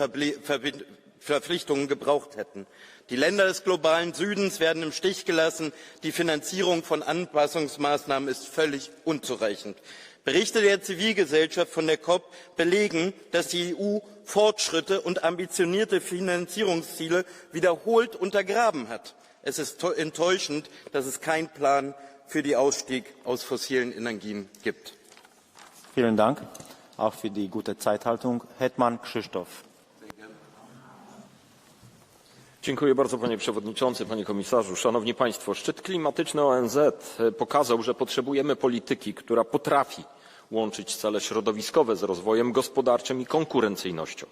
Verpflichtungen gebraucht hätten. Die Länder des globalen Südens werden im Stich gelassen. Die Finanzierung von Anpassungsmaßnahmen ist völlig unzureichend. Berichte der Zivilgesellschaft von der COP belegen, dass die EU Fortschritte und ambitionierte Finanzierungsziele wiederholt untergraben hat. Es ist enttäuschend, dass es keinen Plan für den Ausstieg aus fossilen Energien gibt. Vielen Dank, auch für die gute Zeithaltung. Hetman Krzysztof. Dziękuję bardzo, panie przewodniczący, panie komisarzu. Szanowni państwo, szczyt klimatyczny ONZ pokazał, że potrzebujemy polityki, która potrafi łączyć cele środowiskowe z rozwojem gospodarczym i konkurencyjnością.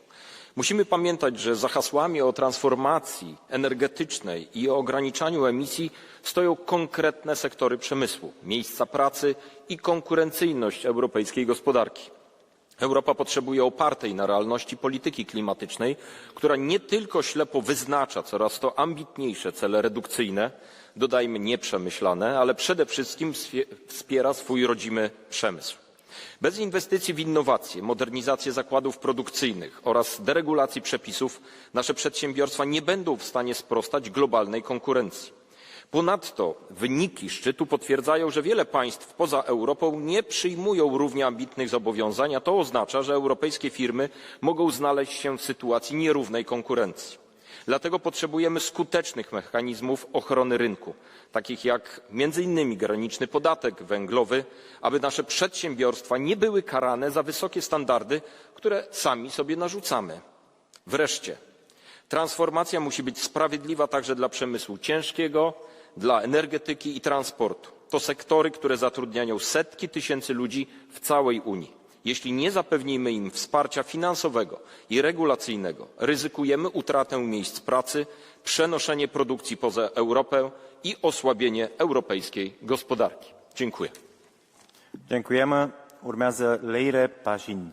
Musimy pamiętać, że za hasłami o transformacji energetycznej i o ograniczaniu emisji stoją konkretne sektory przemysłu, miejsca pracy i konkurencyjność europejskiej gospodarki. Europa potrzebuje opartej na realności polityki klimatycznej, która nie tylko ślepo wyznacza coraz to ambitniejsze cele redukcyjne, dodajmy nieprzemyślane, ale przede wszystkim wspiera swój rodzimy przemysł. Bez inwestycji w innowacje, modernizację zakładów produkcyjnych oraz deregulacji przepisów nasze przedsiębiorstwa nie będą w stanie sprostać globalnej konkurencji. Ponadto wyniki szczytu potwierdzają, że wiele państw poza Europą nie przyjmują równie ambitnych zobowiązań, a to oznacza, że europejskie firmy mogą znaleźć się w sytuacji nierównej konkurencji. Dlatego potrzebujemy skutecznych mechanizmów ochrony rynku, takich jak między innymi graniczny podatek węglowy, aby nasze przedsiębiorstwa nie były karane za wysokie standardy, które sami sobie narzucamy. Wreszcie, transformacja musi być sprawiedliwa także dla przemysłu ciężkiego, dla energetyki i transportu. To sektory, które zatrudniają setki tysięcy ludzi w całej Unii. Jeśli nie zapewnimy im wsparcia finansowego i regulacyjnego, ryzykujemy utratę miejsc pracy, przenoszenie produkcji poza Europę i osłabienie europejskiej gospodarki. Dziękuję. Dziękujemy. Urmează Leire Pașin.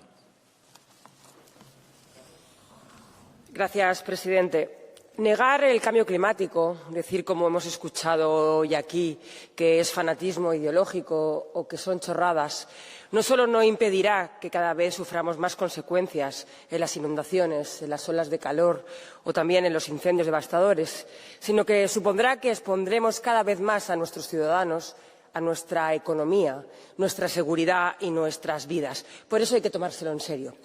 Gracias, presidente. Negar el cambio climático, decir, como hemos escuchado hoy aquí, que es fanatismo ideológico o que son chorradas, no solo no impedirá que cada vez suframos más consecuencias en las inundaciones, en las olas de calor o también en los incendios devastadores, sino que supondrá que expondremos cada vez más a nuestros ciudadanos a nuestra economía, nuestra seguridad y nuestras vidas. Por eso hay que tomárselo en serio.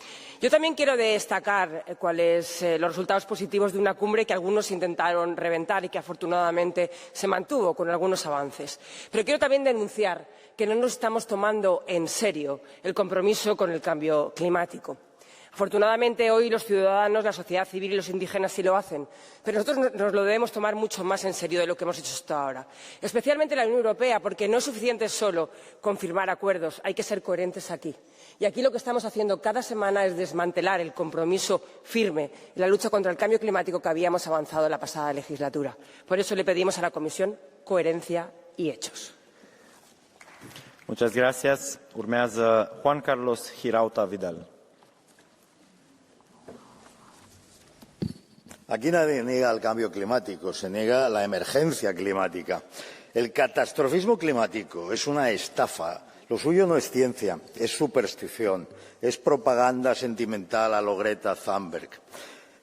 Yo también quiero destacar cuáles los resultados positivos de una cumbre que algunos intentaron reventar y que afortunadamente se mantuvo con algunos avances. Pero quiero también denunciar que no nos estamos tomando en serio el compromiso con el cambio climático. Afortunadamente, hoy los ciudadanos, la sociedad civil y los indígenas sí lo hacen, pero nosotros nos lo debemos tomar mucho más en serio de lo que hemos hecho hasta ahora, especialmente la Unión Europea, porque no es suficiente solo con firmar acuerdos, hay que ser coherentes aquí. Y aquí lo que estamos haciendo cada semana es desmantelar el compromiso firme en la lucha contra el cambio climático que habíamos avanzado en la pasada legislatura. Por eso le pedimos a la Comisión coherencia y hechos. Muchas gracias. Urmează Juan Carlos Girauta Vidal. Aquí nadie niega el cambio climático, se niega la emergencia climática. El catastrofismo climático es una estafa. Lo suyo no es ciencia, es superstición, es propaganda sentimental a lo Greta Thunberg.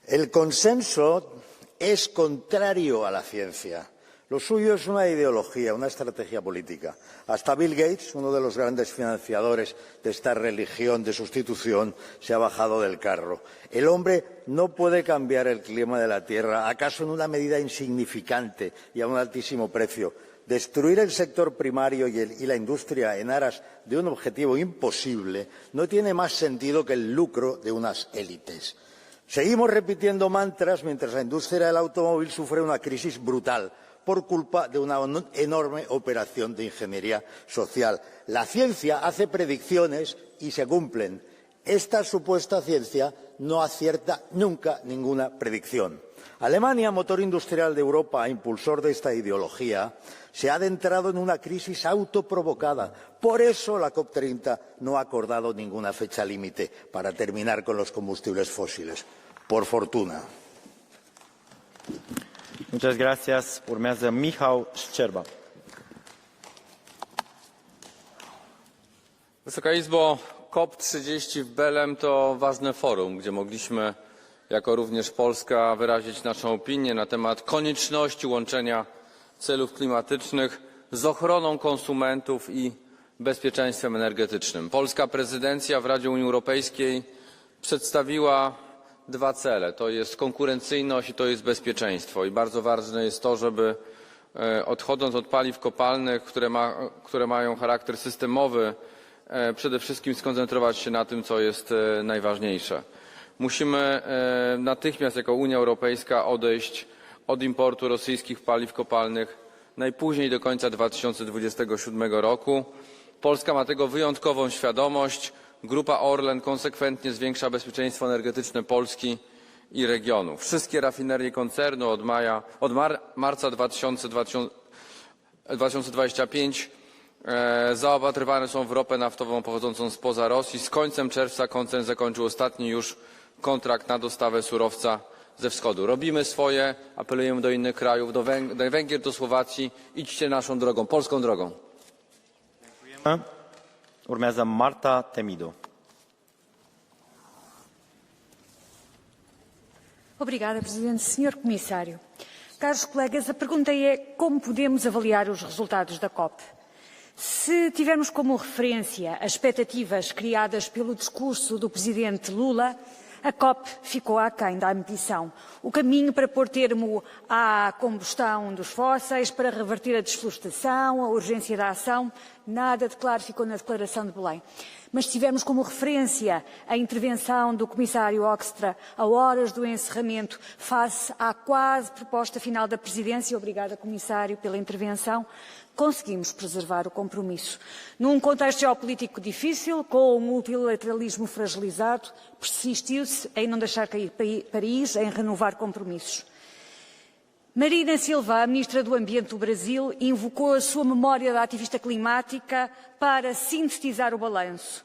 El consenso es contrario a la ciencia. Lo suyo es una ideología, una estrategia política. Hasta Bill Gates, uno de los grandes financiadores de esta religión de sustitución, se ha bajado del carro. El hombre no puede cambiar el clima de la Tierra, acaso en una medida insignificante y a un altísimo precio. Destruir el sector primario y la industria en aras de un objetivo imposible no tiene más sentido que el lucro de unas élites. Seguimos repitiendo mantras mientras la industria del automóvil sufre una crisis brutal por culpa de una enorme operación de ingeniería social. La ciencia hace predicciones y se cumplen. Esta supuesta ciencia no acierta nunca ninguna predicción. Alemania, motor industrial de Europa, impulsor de esta ideología, se ha adentrado en una crisis autoprovocada. Por eso la COP30 no ha acordado ninguna fecha límite para terminar con los combustibles fósiles. Por fortuna. Muchas gracias. Urmează Michał Szczerba. Wysoka Izbo, COP30 w Belém to ważne forum, gdzie mogliśmy jako również Polska wyrazić naszą opinię na temat konieczności łączenia celów klimatycznych z ochroną konsumentów i bezpieczeństwem energetycznym. Polska prezydencja w Radzie Unii Europejskiej przedstawiła dwa cele. To jest konkurencyjność i to jest bezpieczeństwo. I bardzo ważne jest to, żeby odchodząc od paliw kopalnych, które mają charakter systemowy, przede wszystkim skoncentrować się na tym, co jest najważniejsze. Musimy natychmiast jako Unia Europejska odejść od importu rosyjskich paliw kopalnych najpóźniej do końca 2027 roku. Polska ma tego wyjątkową świadomość. Grupa Orlen konsekwentnie zwiększa bezpieczeństwo energetyczne Polski i regionu. Wszystkie rafinerie koncernu od marca 2025 zaopatrywane są w ropę naftową pochodzącą spoza Rosji. Z końcem czerwca koncern zakończył ostatni już kontrakt na dostawę surowca ze wschodu. Robimy swoje, apelujemy do innych krajów, do Węgier, do Słowacji. Idźcie naszą drogą, polską drogą. Urmează Marta Temido. Obrigada, Presidente. Senhor Comissário, caros colegas, a pergunta é como podemos avaliar os resultados da COP? Se tivermos como referência as expectativas criadas pelo discurso do Presidente Lula, a COP ficou aquém da ambição. O caminho para pôr termo à combustão dos fósseis, para reverter a desflorestação, a urgência da ação, nada de claro ficou na Declaração de Belém. Mas se tivermos como referência a intervenção do Comissário Oxtra a horas do encerramento, face à quase proposta final da Presidência, obrigada, Comissário, pela intervenção, conseguimos preservar o compromisso. Num contexto geopolítico difícil, com o multilateralismo fragilizado, persistiu-se em não deixar cair Paris, em renovar compromissos. Marina Silva, a Ministra do Ambiente do Brasil, invocou a sua memória da ativista climática para sintetizar o balanço.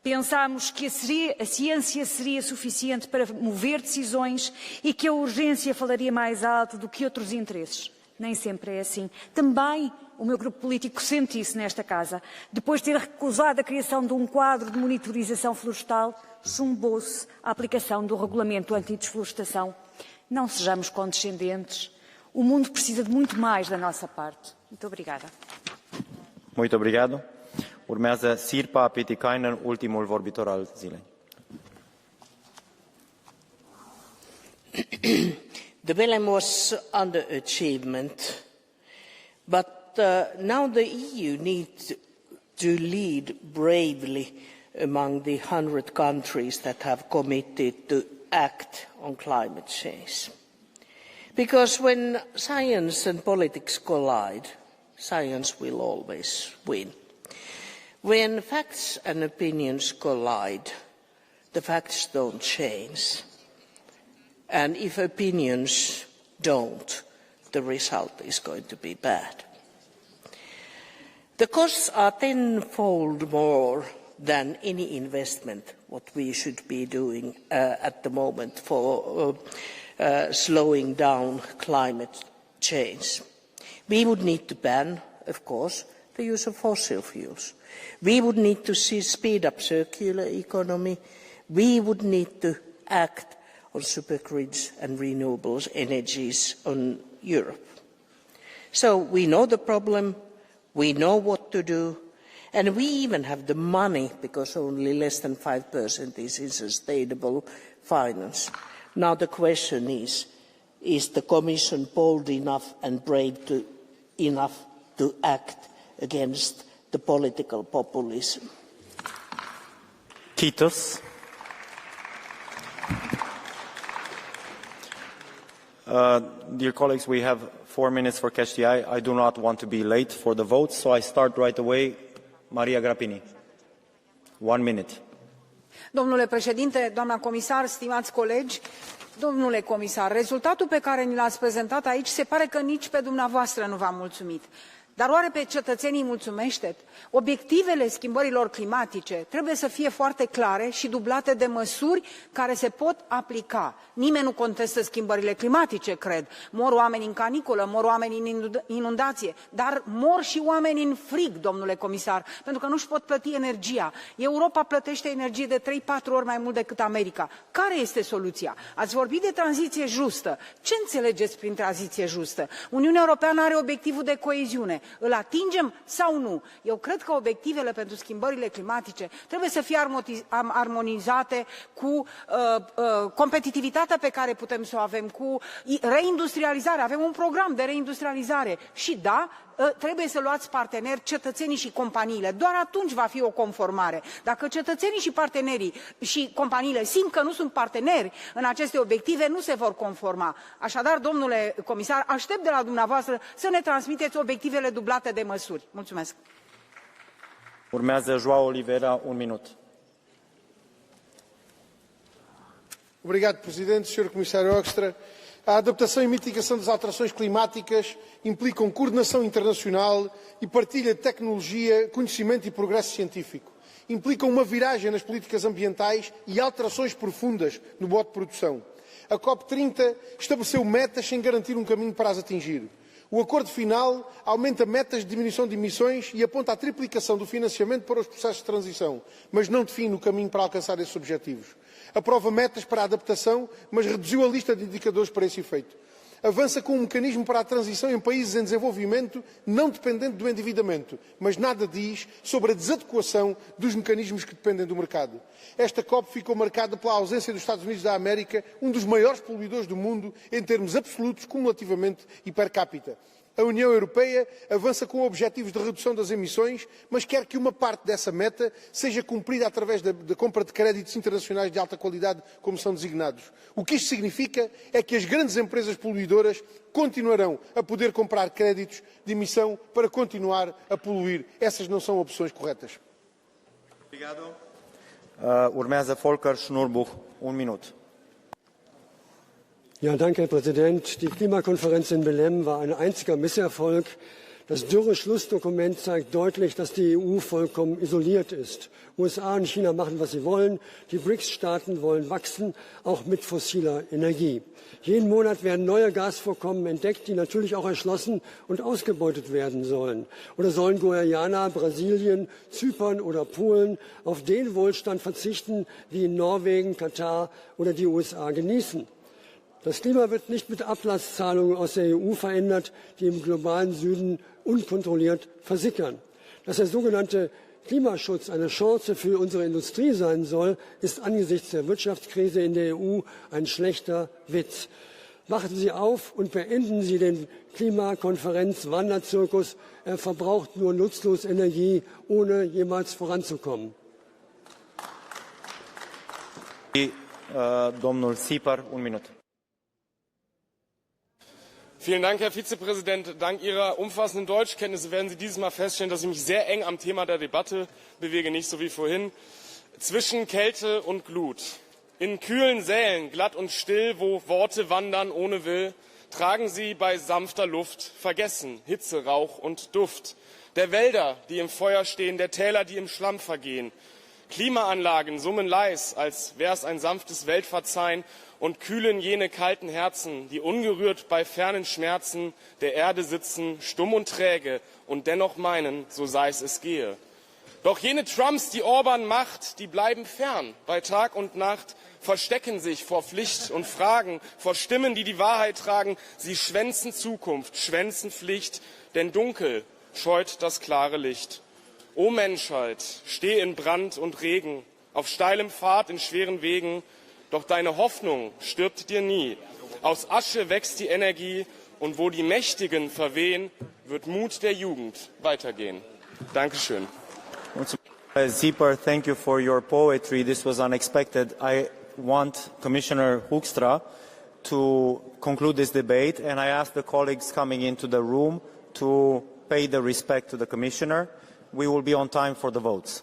Pensámos que a ciência seria suficiente para mover decisões e que a urgência falaria mais alto do que outros interesses. Nem sempre é assim. Também o meu grupo político sente isso nesta Casa. Depois de ter recusado a criação de um quadro de monitorização florestal, chumbou-se a aplicação do regulamento antidesflorestação. Não sejamos condescendentes. O mundo precisa de muito mais da nossa parte. Muito obrigada. Muito obrigado. Urmează Sirpa Pietikainen, ultimul vorbitor al zilei. The Belém was underachievement, but now the EU needs to lead bravely among the 100 countries that have committed to act on climate change. Because when science and politics collide, science will always win. When facts and opinions collide, the facts don't change. And if opinions don't, the result is going to be bad. The costs are tenfold more than any investment what we should be doing at the moment for slowing down climate change. We would need to ban, of course, the use of fossil fuels. We would need to speed up circular economy. We would need to act on supergrids and renewables energies on Europe. So we know the problem, we know what to do, and we even have the money, because only less than 5% is in sustainable finance. Now the question is the Commission bold enough and brave enough to act against the political populism? Kiitos. Dear colleagues, we have 4 minutes for Catch the Eye. I do not want to be late for the vote, so I start right away. Maria Grapini. 1 minute. Domnule președinte, doamna comisar, stimați colegi, domnule comisar, rezultatul pe care ni l-ați prezentat aici se pare că nici pe dumneavoastră nu v-a mulțumit. Dar oare pe cetățenii îi mulțumește? Obiectivele schimbărilor climatice trebuie să fie foarte clare și dublate de măsuri care se pot aplica. Nimeni nu contestă schimbările climatice, cred. Mor oameni în caniculă, mor oameni în inundație, dar mor și oameni în frig, domnule comisar, pentru că nu-și pot plăti energia. Europa plătește energie de 3-4 ori mai mult decât America. Care este soluția? Ați vorbit de tranziție justă. Ce înțelegeți prin tranziție justă? Uniunea Europeană are obiectivul de coeziune. Îl atingem sau nu? Eu cred că obiectivele pentru schimbările climatice trebuie să fie armonizate cu competitivitatea pe care putem să o avem, cu reindustrializarea. Avem un program de reindustrializare și da, trebuie să luați parteneri, cetățenii și companiile. Doar atunci va fi o conformare. Dacă cetățenii și partenerii și companiile simt că nu sunt parteneri în aceste obiective, nu se vor conforma. Așadar, domnule comisar, aștept de la dumneavoastră să ne transmiteți obiectivele dublate de măsuri. Mulțumesc. Urmează João Oliveira, 1 minut. Obrigado, Presidente, Sr. Comissário Oxtra. A adaptação e mitigação das alterações climáticas implicam coordenação internacional e partilha de tecnologia, conhecimento e progresso científico. Implicam uma viragem nas políticas ambientais e alterações profundas no modo de produção. A COP30 estabeleceu metas sem garantir um caminho para as atingir. O acordo final aumenta metas de diminuição de emissões e aponta a triplicação do financiamento para os processos de transição, mas não define o caminho para alcançar esses objetivos. Aprova metas para a adaptação, mas reduziu a lista de indicadores para esse efeito. Avança com um mecanismo para a transição em países em desenvolvimento não dependente do endividamento, mas nada diz sobre a desadequação dos mecanismos que dependem do mercado. Esta COP ficou marcada pela ausência dos Estados Unidos da América, um dos maiores poluidores do mundo em termos absolutos, cumulativamente e per capita. A União Europeia avança com objetivos de redução das emissões, mas quer que uma parte dessa meta seja cumprida através da compra de créditos internacionais de alta qualidade, como são designados. O que isto significa é que as grandes empresas poluidoras continuarão a poder comprar créditos de emissão para continuar a poluir. Essas não são opções corretas. Obrigado. Urmează Volker Schnurbuch, 1 minut. Ja, danke, Herr Präsident. Die Klimakonferenz in Belém war ein einziger Misserfolg. Das dürre Schlussdokument zeigt deutlich, dass die EU vollkommen isoliert ist. USA und China machen, was sie wollen. Die BRICS-Staaten wollen wachsen, auch mit fossiler Energie. Jeden Monat werden neue Gasvorkommen entdeckt, die natürlich auch erschlossen und ausgebeutet werden sollen. Oder sollen Guyana, Brasilien, Zypern oder Polen auf den Wohlstand verzichten, wie in Norwegen, Katar oder die USA genießen? Das Klima wird nicht mit Ablasszahlungen aus der EU verändert, die im globalen Süden unkontrolliert versickern. Dass der sogenannte Klimaschutz eine Chance für unsere Industrie sein soll, ist angesichts der Wirtschaftskrise in der EU ein schlechter Witz. Machen Sie auf und beenden Sie den Klimakonferenz-Wanderzirkus. Er verbraucht nur nutzlos Energie, ohne jemals voranzukommen. Domnul Sipar, un minut. Vielen Dank, Herr Vizepräsident. Dank Ihrer umfassenden Deutschkenntnisse werden Sie dieses Mal feststellen, dass ich mich sehr eng am Thema der Debatte bewege, nicht so wie vorhin. Zwischen Kälte und Glut. In kühlen Sälen, glatt und still, wo Worte wandern ohne Will, tragen sie bei sanfter Luft vergessen, Hitze, Rauch und Duft. Der Wälder, die im Feuer stehen, der Täler, die im Schlamm vergehen. Klimaanlagen summen leis, als wär's ein sanftes Weltverzeihen, und kühlen jene kalten Herzen, die ungerührt bei fernen Schmerzen der Erde sitzen, stumm und träge, und dennoch meinen, so sei's es gehe. Doch jene Trumps, die Orban macht, die bleiben fern, bei Tag und Nacht, verstecken sich vor Pflicht und Fragen, vor Stimmen, die die Wahrheit tragen. Sie schwänzen Zukunft, schwänzen Pflicht, denn dunkel scheut das klare Licht. O Menschheit, steh in Brand und Regen, auf steilem Pfad in schweren Wegen, doch deine Hoffnung stirbt dir nie. Aus Asche wächst die Energie, und wo die Mächtigen verwehen, wird Mut der Jugend weitergehen. Dankeschön. Zipper, thank you for your poetry. This was unexpected. I want Commissioner Hoekstra to conclude this debate, and I ask the colleagues coming into the room to pay the respect to the Commissioner. We will be on time for the votes.